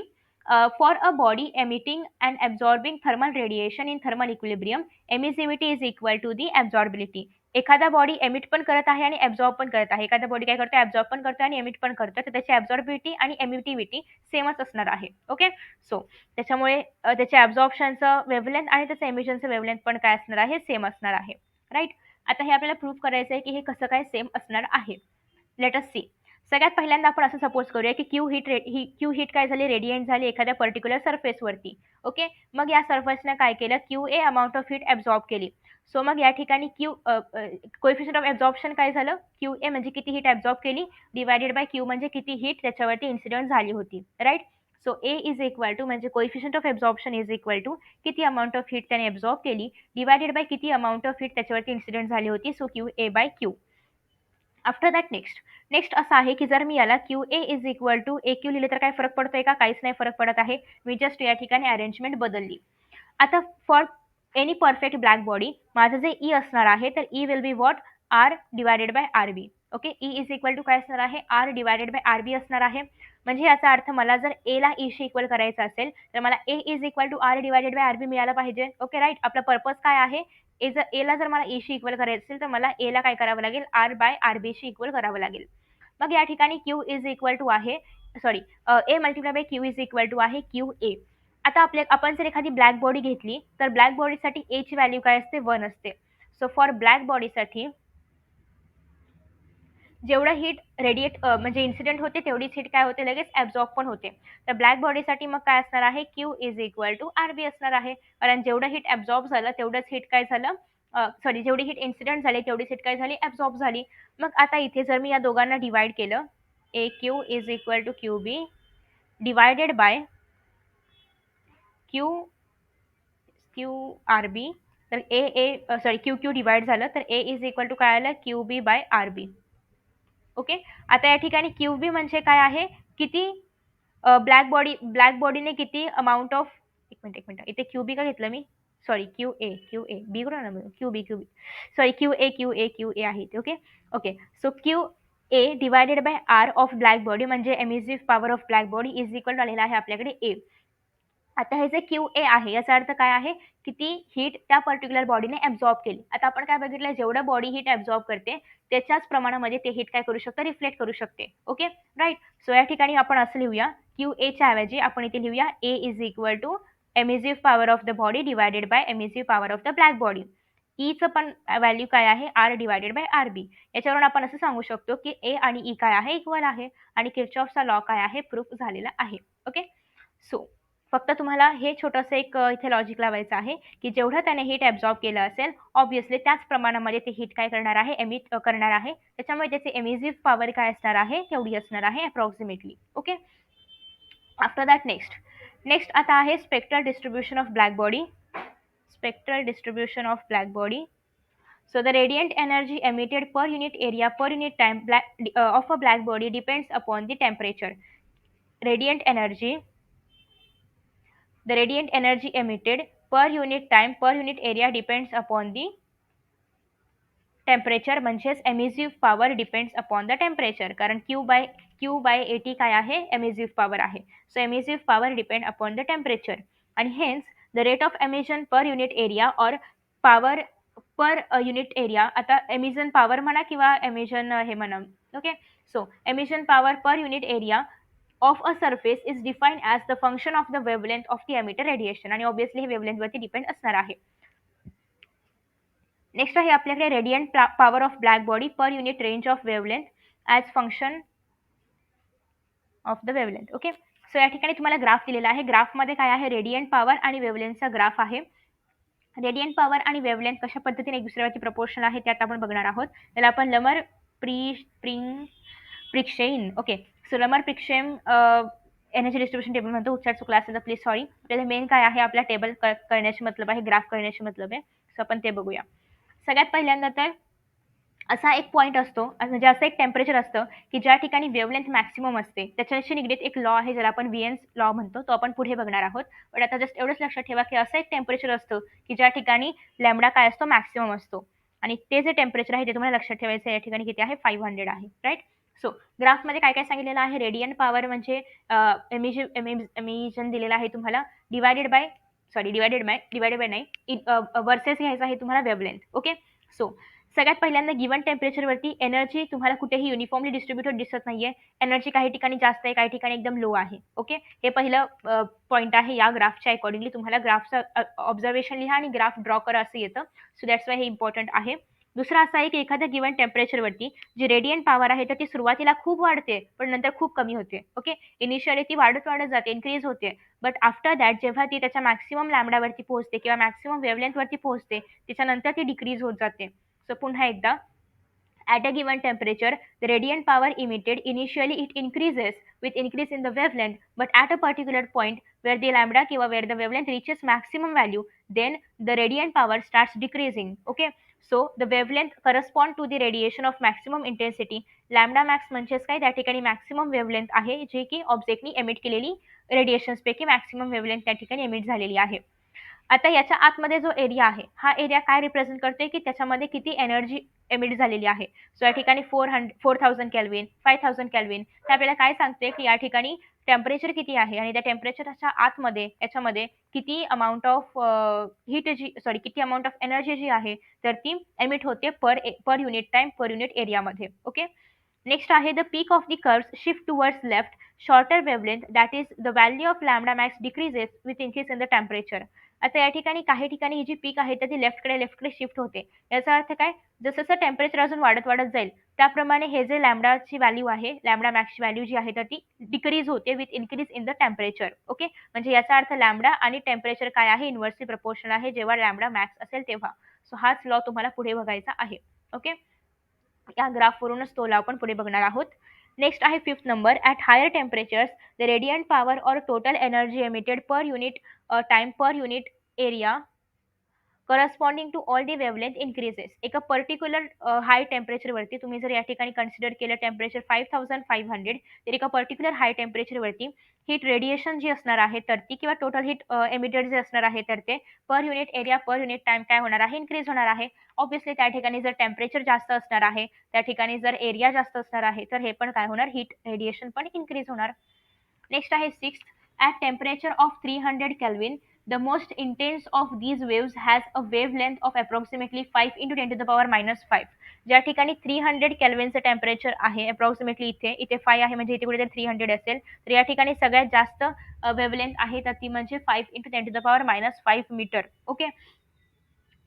for a body emitting and absorbing thermal radiation in thermal equilibrium emissivity is equal to the absorbability. एखादा बॉडी एमिट पण करत आहे आणि ॲब्झॉर्ब पण करत आहे. एखादा बॉडी काय करतो, ॲब्झॉर्ब पण करतो आणि एमिट पण करतो, तर त्याची ॲब्झॉर्बिलिटी आणि एमिटिव्हिटी सेमच असणार आहे. ओके, सो त्याच्यामुळे त्याच्या ॲब्झॉर्प्शनचं वेव्हलेंथ आणि त्याचं एमिशनचं वेव्हलेंथ पण काय असणार आहे, सेम असणार आहे. राईट. आता हे आपल्याला प्रूव्ह करायचं आहे की हे कसं काय सेम असणार आहे. Let us see. सगळ्यात पहिल्यांदा आपण असं सपोज करूया की क्यू हीट काय झाली, रेडिएंट झाली एखाद्या पर्टिक्युलर सरफेसवरती. ओके, मग या सरफेसने काय केलं, Q A amount of heat absorb केली. सो मग या ठिकाणी कोएफिशियंट ऑफ ॲब्झॉर्प्शन काय झालं, क्यू ए म्हणजे किती हीट ॲब्झॉर्ब केली, डिवायडेड बाय क्यू म्हणजे किती हीट त्याच्यावरती इन्सिडेंट झाली होती. Right. So A is equal to म्हणजे coefficient of absorption is equal to किती अमाऊंट ऑफ हीट त्याने ॲब्झॉर्ब केली डिवायडेड बाय किती अमाऊंट ऑफ हीट त्याच्यावरती इन्सिडेंट झाली होती. So Q A by Q. After that next असं आहे की जर मी याला Q A is equal to A Q लिहिले तर काय फरक पडतोय का, काहीच नाही फरक पडत आहे. मी जस्ट या ठिकाणी अरेंजमेंट बदलली. आता for any perfect black body माझं जे ई असणार आहे तर E will be what, R divided by R B. Okay, E is equal to काय असणार आहे, R divided by R B असणार आहे. म्हणजे याचा अर्थ मला जर ए ला ईशी इक्वल करायचं असेल तर मला A is equal to R divided by R B मिळायला पाहिजे. Okay, right. आपला पर्पज काय आहे, एला जर मला ईशी इक्वल करायचं असेल तर मला एला काय करावं लागेल, आर बाय आर बीशी इक्वल करावं लागेल. मग या ठिकाणी क्यू इज इक्वल टू आहे, sorry, A multiply by Q is equal to आहे क्यू ए. आता आपण जर एखादी ब्लॅक बॉडी घेतली तर ब्लॅक बॉडीसाठी ए ची व्हॅल्यू काय असते, 1 असते. सो फॉर ब्लॅक बॉडीसाठी जेवढं हीट रेडिएट म्हणजे इन्सिडेंट होते तेवढीच हीट काय होते, लगेच ॲब्झॉर्ब पण होते. तर ब्लॅक बॉडीसाठी मग काय असणार आहे, Q is equal to R B असणार आहे. कारण जेवढं हीट ॲब्झॉर्ब झालं तेवढंच हीट काय झालं, सॉरी, जेवढी हीट इन्सिडेंट झाली तेवढीच हीट काय झाली, ॲब्झॉर्ब झाली. मग आता इथे जर मी या दोघांना डिवाइड केलं, A Q is equal to Q B divided by Q R B, तर क्यू क्यू डिवाइड झालं तर ए इज इक्वल टू काय आलं, क्यू बी बाय आर बी. ओके, आता या ठिकाणी क्यू बी म्हणजे काय आहे, किती ब्लॅक बॉडीने किती अमाऊंट ऑफ, एक मिनिट इथे क्यू बी का घेतलं मी, सॉरी, क्यू ए बी करू ना, Q B sorry, Q A आहे. Okay okay, so Q A divided by R of black body म्हणजे emissive power of black body is equal आलेला आहे आपल्याकडे ए. आता हे जे क्यू ए आहे याचा अर्थ काय आहे, किती हीट त्या पर्टिक्युलर बॉडीने ॲब्झॉर्ब केली. आता आपण काय बघितलं, जेवढं बॉडी हीट ॲब्झॉर्ब करते त्याच्याच प्रमाणामध्ये ते हीट काय करू शकतं, रिफ्लेक्ट करू शकते. Okay, right. सो या ठिकाणी आपण असं लिहूया, क्यू एच्या ऐवजी आपण इथे लिहूया A is equal to emissive power of the body divided by emissive power of the black body. ईचं पण व्हॅल्यू काय आहे, R divided by R B. याच्यावरून आपण असं सांगू शकतो की ए आणि ई काय आहे, इक्वल आहे आणि किर्चॉफचा लॉ काय आहे, प्रूफ झालेला आहे. ओके, सो फक्त तुम्हाला हे छोटंसं एक इथे लॉजिक लावायचं आहे की जेवढं त्याने हीट ॲब्झॉर्ब केलं असेल ऑब्व्हियसली त्याच प्रमाणामध्ये ते हीट काय करणार आहे, एमिट करणार आहे. त्याच्यामुळे त्याची एमिसिव्ह पॉवर काय असणार आहे, तेवढी असणार आहे approximately. Okay, after that next आता आहे spectral distribution of black body. So the radiant energy emitted per unit area per unit time of a black body depends upon the temperature. The radiant energy emitted per unit time per unit area depends upon the temperature, म्हणजेच emissive power depends upon the temperature. कारण Q by A T काय आहे, emissive power आहे. So emissive power depend upon the temperature आणि hence the rate of emission per unit area और power per unit area. आता emission power म्हणा किंवा emission हे म्हणा. Okay. So emission power per unit area of a surface is defined as the function of the wavelength of the emitter radiation. आणि obviously हे वेव्हलेंथवरती depend असणार आहे. Next आहे आपल्याकडे radiant power of black body per unit range of wavelength as function of the wavelength. Okay. So या ठिकाणी तुम्हाला graph दिलेला आहे. ग्राफमध्ये काय आहे, रेडियंट पॉवर आणि वेव्हलेंथचा ग्राफ आहे. रेडियंट पॉवर आणि वेव्हलेंथ कशा पद्धतीने एक दुसऱ्यावरती प्रपोर्शनल आहे त्यात आपण बघणार आहोत. त्याला आपण Lummer Pringsheim. Okay. So Lummer Pringsheim energy distribution table म्हणतो. उच्चार चुकला असेल तर प्लीज सॉरी. आपल्याला मेन काय आहे, आपला टेबल करण्याची मतलब आहे, ग्राफ करण्याची मतलब आहे. सो आपण ते बघूया. सगळ्यात पहिल्यांदा तर असा एक पॉईंट असतो, म्हणजे असं एक टेम्परेचर असतं की ज्या ठिकाणी वेव्हलेंथ मॅक्सिमम असते. त्याच्याशी निगडीत एक लॉ आहे ज्याला आपण व्हीएन्स लॉ म्हणतो. तो आपण पुढे बघणार आहोत. पण आता जस्ट एवढंच लक्षात ठेवा की असं एक टेम्परेचर असतं की ज्या ठिकाणी लॅम्बडा काय असतो, मॅक्सिमम असतो. आणि ते जे टेम्परेचर आहे ते तुम्हाला लक्षात ठेवायचं आहे. या ठिकाणी किती आहे, 500 आहे. राईट. सो ग्राफमध्ये काय काय सांगितलेलं आहे, रेडियंट पॉवर म्हणजे एमिशन दिलेला आहे तुम्हाला, डिवायडेड बाय नाही, वर्सेस घ्यायचं आहे तुम्हाला वेव्हलेंथ. ओके. सो सगळ्यात पहिल्यांदा गिवन टेम्परेचरवरती एनर्जी तुम्हाला कुठेही युनिफॉर्मली डिस्ट्रीब्युटेड दिसत नाहीये. एनर्जी काही ठिकाणी जास्त आहे, काही ठिकाणी एकदम लो आहे. ओके. हे पहिलं पॉईंट आहे. या ग्राफच्या अकॉर्डिंगली तुम्हाला ग्राफचं ऑब्झर्वेशन लिहा आणि ग्राफ ड्रॉ करा असं येतं. सो दॅट्स वाय हे इम्पॉर्टंट आहे. दुसरं असं आहे की एखाद्या गिवन टेम्परेचरवरती जी रेडियंट पॉवर आहे तर ती सुरुवातीला खूप वाढते पण नंतर खूप कमी होते. ओके. इनिशियली ती वाढत जाते, इन्क्रीज होते. बट आफ्टर दॅट जेव्हा ती त्याच्या मॅक्सिमम लॅम्बडावरती पोहोचते किंवा मॅक्सिमम वेव्हलेंथवरती पोहोचते त्याच्यानंतर ती डिक्रीज होत जाते. सो पुन्हा एकदा, at a given temperature, the radiant power emitted initially it increases with increase in the wavelength, but at a particular point where the lambda kiwa where the wavelength reaches maximum value, then the radiant power starts decreasing. Okay. So the wavelength correspond to the radiation of maximum intensity. Lambda max म्हणजेच काय, त्या ठिकाणी maximum wavelength आहे जे की ऑब्जेक्टनी emit केलेली radiations पैकी maximum wavelength त्या ठिकाणी एमिट झालेली आहे. आता याच्या आतमध्ये जो एरिया आहे हा एरिया काय रिप्रेझेंट करतोय की त्याच्यामध्ये किती एनर्जी एमिट झालेली आहे. सो या ठिकाणी 4000 केल्विन, 5000 केल्विन, ते आपल्याला काय सांगते की या ठिकाणी टेम्परेचर किती आहे आणि त्या टेम्परेचरच्या आतमध्ये याच्यामध्ये किती अमाऊंट ऑफ किती अमाऊंट ऑफ एनर्जी जी आहे तर ती एमिट होते पर युनिट टाइम, पर युनिट एरियामध्ये. ओके. नेक्स्ट आहे the peak of the curves shift towards left, shorter wavelength that is the value of lambda max decreases with increase in the temperature. आता या ठिकाणी काही ठिकाणी ही जी पीक आहे तर ती लेफ्टकडे शिफ्ट होते. याचा अर्थ काय, जसं जसं टेम्परेचर अजून वाढत जाईल त्याप्रमाणे हे जे लॅम्बडाची व्हॅल्यू आहे, लॅम्बडा मॅक्सची व्हॅल्यू जी आहे तर ती डिक्रीज होते with increase in the temperature. Okay. म्हणजे याचा अर्थ लॅम्बडा आणि टेम्परेचर काय आहे, इन्व्हर्सली प्रपोर्शनल आहे जेव्हा लॅम्बडा मॅक्स असेल तेव्हा. सो हाच लॉ तुम्हाला पुढे बघायचा आहे. ओके. या ग्राफवरूनच तो लॉ आपण पुढे बघणार आहोत. नेक्स्ट आहे 5th number. At higher temperatures the radiant power or total energy emitted per unit time per unit area corresponding to all the wavelength increases. एका पर्टिक्युलर हाय टेम्परेचरवरती तुम्ही जर या ठिकाणी कन्सिडर केलं टेम्परेचर 5500, तर एका पर्टिक्युलर हाय टेम्परेचरवरती हीट रेडिएशन जी असणार आहे तर ती किंवा टोटल हीट एमिटेड जे असणार आहे तर ते पर unit area, per unit time काय होणार आहे, इन्क्रीज होणार आहे. ऑब्व्हियसली त्या ठिकाणी जर टेम्परेचर जास्त असणार आहे, त्या ठिकाणी जर एरिया जास्त असणार आहे तर हे पण काय होणार, हीट रेडिएशन पण इन्क्रीज होणार. नेक्स्ट आहे 6th. At temperature of 300 kelvin the most intense of these waves has a wavelength of approximately 5 into 10 to the power minus 5. ज्या ठिकाणी 300 केल्विनचं टेम्परेचर आहे अप्रॉक्सिमेटली, इथे 5 आहे म्हणजे इथे कुठेतरी 300 असेल, तर या ठिकाणी सगळ्यात जास्त वेव्हलेंथ आहे तर ती म्हणजे 5 into 10 to the power minus 5 metre. Okay.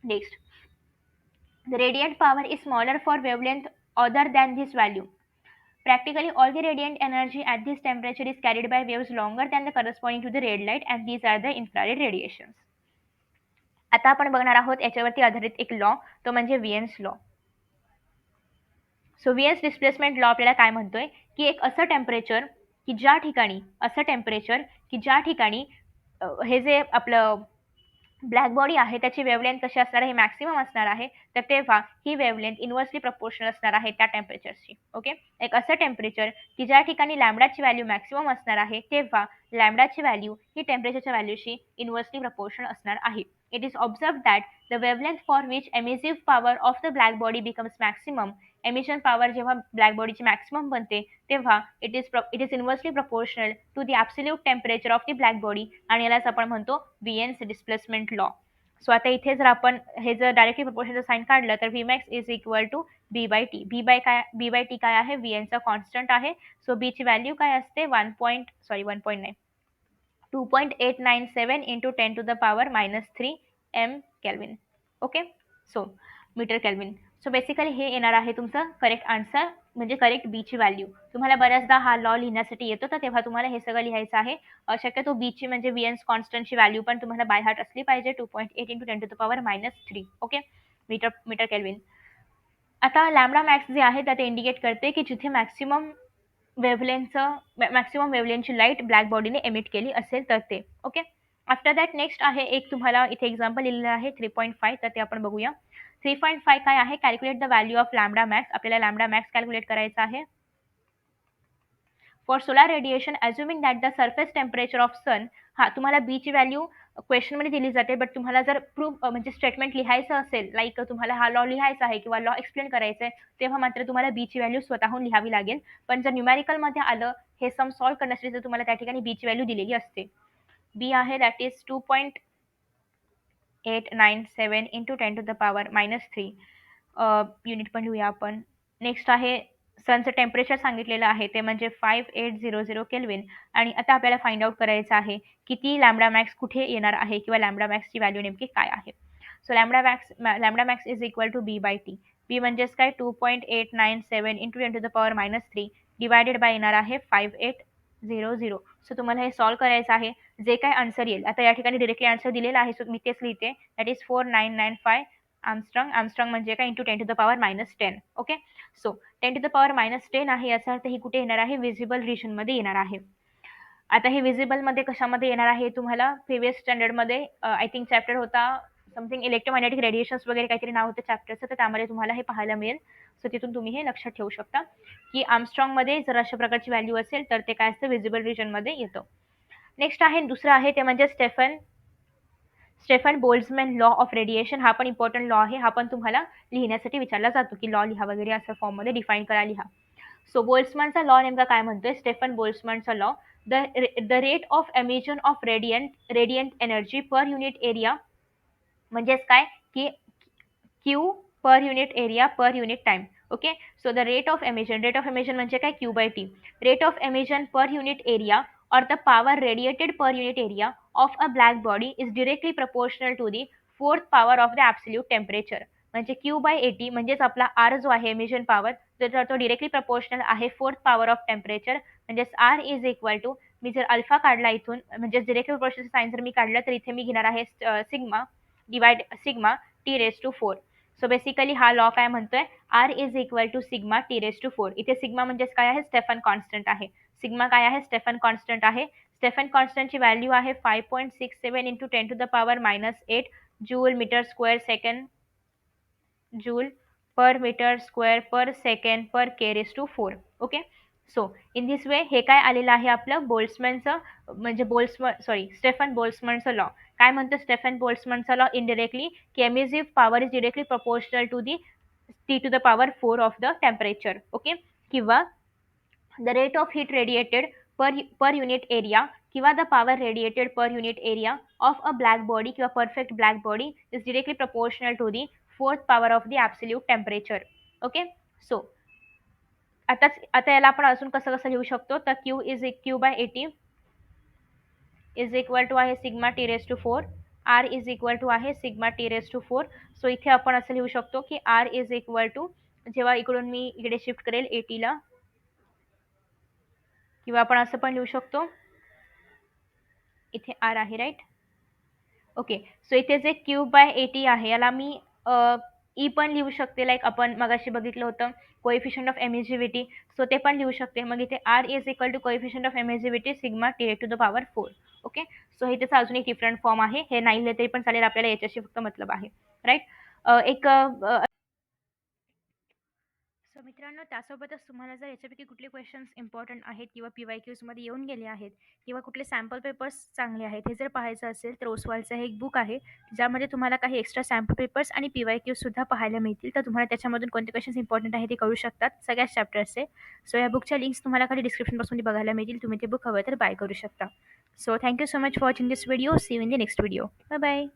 Next, the radiant power is smaller for wavelength other than this value. Practically all the radiant energy at this temperature is carried by waves longer than the corresponding to the red light, and these are the infrared radiations. आता आपण बघणार आहोत याच्यावरती आधारित एक law, तो म्हणजे व्हीएन्स law. So व्हीएन्स displacement law आपल्याला काय म्हणतोय की एक असं टेम्परेचर की ज्या ठिकाणी हे जे आपलं ब्लॅक बॉडी आहे त्याची वेव्हलेंथ कशी असणार आहे, हे मॅक्सिमम असणार आहे, तर तेव्हा ही वेव्हलेंथ इन्व्हर्सली प्रपोर्शनल असणार आहे त्या टेम्परेचरशी. ओके. एक असं टेम्परेचर की ज्या ठिकाणी लॅम्बडाची व्हॅल्यू मॅक्सिमम असणार आहे तेव्हा लॅम्बडाची व्हॅल्यू ही टेम्परेचरच्या व्हॅल्यूशी इन्व्हर्सली प्रपोर्शनल असणार आहे. It is observed that the wavelength for which emissive power of the black body becomes maximum, emission power जेव्हा ब्लॅक बॉडीची मॅक्सिमम बनते तेव्हा it is inversely proportional to the absolute temperature of the black body, आणि यालाच आपण म्हणतो व्हीएन्स displacement law. So आता इथे जर आपण हे जर डायरेक्टली प्रपोर्शनचं साइन काढलं तर V max is equal to B by T. B by T काय आहे, व्ही एनचा कॉन्स्टंट आहे. सो बीची व्हॅल्यू काय असते 1 नाही 2.897 into 10 to the power -3 M kelvin. Okay, so metre kelvin. So basically हे येणार आहे तुमचं करेक्ट आन्सर, म्हणजे करेक्ट बीची व्हॅल्यू. तुम्हाला बऱ्याचदा हा लॉ लिहिण्यासाठी येतो, तर तेव्हा तुम्हाला हे सगळं लिहायचं आहे. शक्यतो बीची म्हणजे व्हीएन्स कॉन्स्टंटची व्हॅल्यू पण तुम्हाला बाय हार्ट असली पाहिजे, 2.8 into 10 to the power -3. Okay, metre metre kelvin. आता लॅम्बडा मॅक्स जे आहे त्यात इंडिकेट करते की जिथे मॅक्सिमम वेव्हलेंथची लाईट ब्लॅक बॉडीने एमिट केली असेल तर ते. ओके, आफ्टर दॅट नेक्स्ट आहे एक तुम्हाला इथे एक्झाम्पल लिहिलेलं आहे 3.5, तर ते आपण बघूया. 3.5 काय आहे, calculate the value of lambda max. आपल्याला लॅम्बडा मॅक्स कॅल्क्युलेट करायचा आहे. For solar radiation assuming that the surface temperature of sun. हा, तुम्हाला बीची व्हॅल्यू क्वेश्चनमध्ये दिली जाते, बट तुम्हाला जर प्रूफ म्हणजे स्टेटमेंट लिहायचं असेल, लाईक तुम्हाला हा लॉ लिहायचा आहे किंवा लॉ एक्सप्लेन करायचं आहे, तेव्हा मात्र तुम्हाला बीची व्हॅल्यू स्वतःहून लिहावी लागेल. पण जर न्यूमॅरिकलमध्ये आलं, हे सम सॉल्व्ह करण्यासाठी तर तुम्हाला त्या ठिकाणी बीची व्हॅल्यू दिलेली असते. बी आहे that is 2.897 into 10 to the power -3. Unit पण लिहूया आपण. नेक्स्ट आहे सनचं टेम्परेचर सांगितलेलं आहे, ते म्हणजे 5800 केल्विन. आणि आता आपल्याला फाइंड आउट करायचं आहे किती लॅम्बडा मॅक्स कुठे येणार आहे किंवा लॅम्बडा मॅक्सची व्हॅल्यू नेमकी काय आहे. So lambda max is equal to B by T. B म्हणजेच काय 2.897 into 10 to the power -3 divided by येणार आहे 5800. सो तुम्हाला हे सॉल्व्ह करायचं आहे. जे काय आन्सर येईल, आता या ठिकाणी डिरेक्टली आन्सर दिलेला आहे, सो मी तेच लिहिते. दॅट इज 4995 आर्मस्ट्रॉंग म्हणजे काय into 10 to the power -10. Okay, so 10 to the power -10 आहे, याचा अर्थ ही कुठे येणार आहे, विजिबल रिजनमध्ये येणार आहे. आता हे विजिबलमध्ये कशामध्ये येणार आहे, तुम्हाला प्रिव्हियस स्टँडर्डमध्ये आय थिंक चॅप्टर होता समथिंग इलेक्ट्रोमॅग्नेटिक रेडिएशन्स वगैरे काहीतरी नाव होतं चॅप्टरचं, तर त्यामध्ये तुम्हाला हे पाहायला मिळेल. सो तिथून तुम्ही हे लक्षात ठेवू शकता की आर्मस्ट्रॉंगमध्ये जर अशा प्रकारची व्हॅल्यू असेल तर ते काय असतं, विजिबल रिजनमध्ये येतं. नेक्स्ट आहे दुसरं आहे ते म्हणजे Stefan Boltzmann law of radiation. हा पण इम्पॉर्टंट लॉ आहे, हा पण तुम्हाला लिहिण्यासाठी विचारला जातो की लॉ लिहा वगैरे असं फॉर्ममध्ये डिफाईन करा, लिहा. सो बोल्ट्झमॅनचा लॉ नेमका काय म्हणतोय, स्टेफन बोल्ट्झमॅनचा law, the rate of emission of radiant energy per unit area, म्हणजेच काय की Q per unit area per unit time. Okay, so the rate of emission म्हणजे काय, Q by T. Rate of emission per unit area or the power radiated per unit area of a black body is directly proportional to the fourth power of the absolute temperature. म्हणजे Q by AT म्हणजेच आपला R जो आहे emission power, तर तो directly proportional आहे fourth power of temperature. म्हणजेच R is equal to, मी जर अल्फा काढला इथून, म्हणजे डिरेक्टली प्रपोर्शनल साइन जर मी काढलं तर इथे मी घेणार आहे सिग्मा T⁴. सो बेसिकली हा लॉ काय म्हणतोय, R is equal to sigma T⁴. इथे सिग्मा म्हणजेच काय आहे, स्टेफन कॉन्स्टंट आहे. सिग्मा काय आहे, स्टेफन कॉन्स्टंट आहे. स्टेफन कॉन्स्टंटची व्हॅल्यू आहे 5.67 into 10 to the power -8 joule metre square second, joule per metre square per second per K⁴. Okay, so in this way हे काय आलेलं आहे आपलं बोल्ट्झमॅनचं, म्हणजे स्टेफन बोल्ट्झमॅनचं लॉ. काय म्हणतं स्टेफन बोल्ट्झमॅनचा लॉ इनडिरेक्टली, की emissive power is directly proportional to the T⁴ of the temperature. Okay, किंवा the rate of heat radiated per unit area किंवा the power radiated per unit area of a black body किंवा perfect black body is directly proportional to the fourth power of the absolute temperature. Okay, so आता याला आपण अजून कसं लिहू शकतो, तर Q by A T is equal to आहे sigma T⁴. R is equal to आहे सिग्मा T⁴. सो इथे आपण असं लिहू शकतो की आर इज इक्वल टू, जेव्हा इकडून मी इकडे शिफ्ट करेल एटीला, किंवा आपण असं पण लिहू शकतो, इथे आर आहे राईट. ओके, सो इथे जे क्यू बाय एटी आहे याला मी ई पण लिहू शकते, लाईक आपण मगाशी बघितलं होतं कोएफिशियंट ऑफ एमिजिव्हिटी, सो ते पण लिहू शकते. मग इथे R is equal to coefficient of emissivity sigma T⁴. Okay, so हे त्याचा अजून एक डिफरंट फॉर्म आहे, हे नाही लिहिले तरी पण चालेल, आपल्याला याच्याशी फक्त मतलब आहे राईट. एक सो मित्रांनो, त्यासोबतच तुम्हाला जर याच्यापैकी कुठले क्वेश्चन्स इम्पॉर्टंट आहेत किंवा PYQsमध्ये येऊन गेले आहेत किंवा कुठले सॅम्पल पेपर्स चांगले आहेत हे जर पाहायचं असेल, तर ओसवालचं हे एक बुक आहे, ज्यामध्ये तुम्हाला काही एक्स्ट्रा सॅम्पल पेपर्स आणि PYQसुद्धा पाहायला मिळतील. तर तुम्हाला त्याच्यामधून कोणते क्वेश्चन्स इम्पॉर्टंट आहेत ते कळू शकतात सगळ्याच चॅप्टर्सचे. सो या बुकच्या लिंक्स तुम्हाला खाली डिस्क्रिप्शनपासून बघायला मिळतील. तुम्ही ते बुक हवं तर बाय करू शकता. So thank you so much for watching this video. See you in the next video. Bye bye.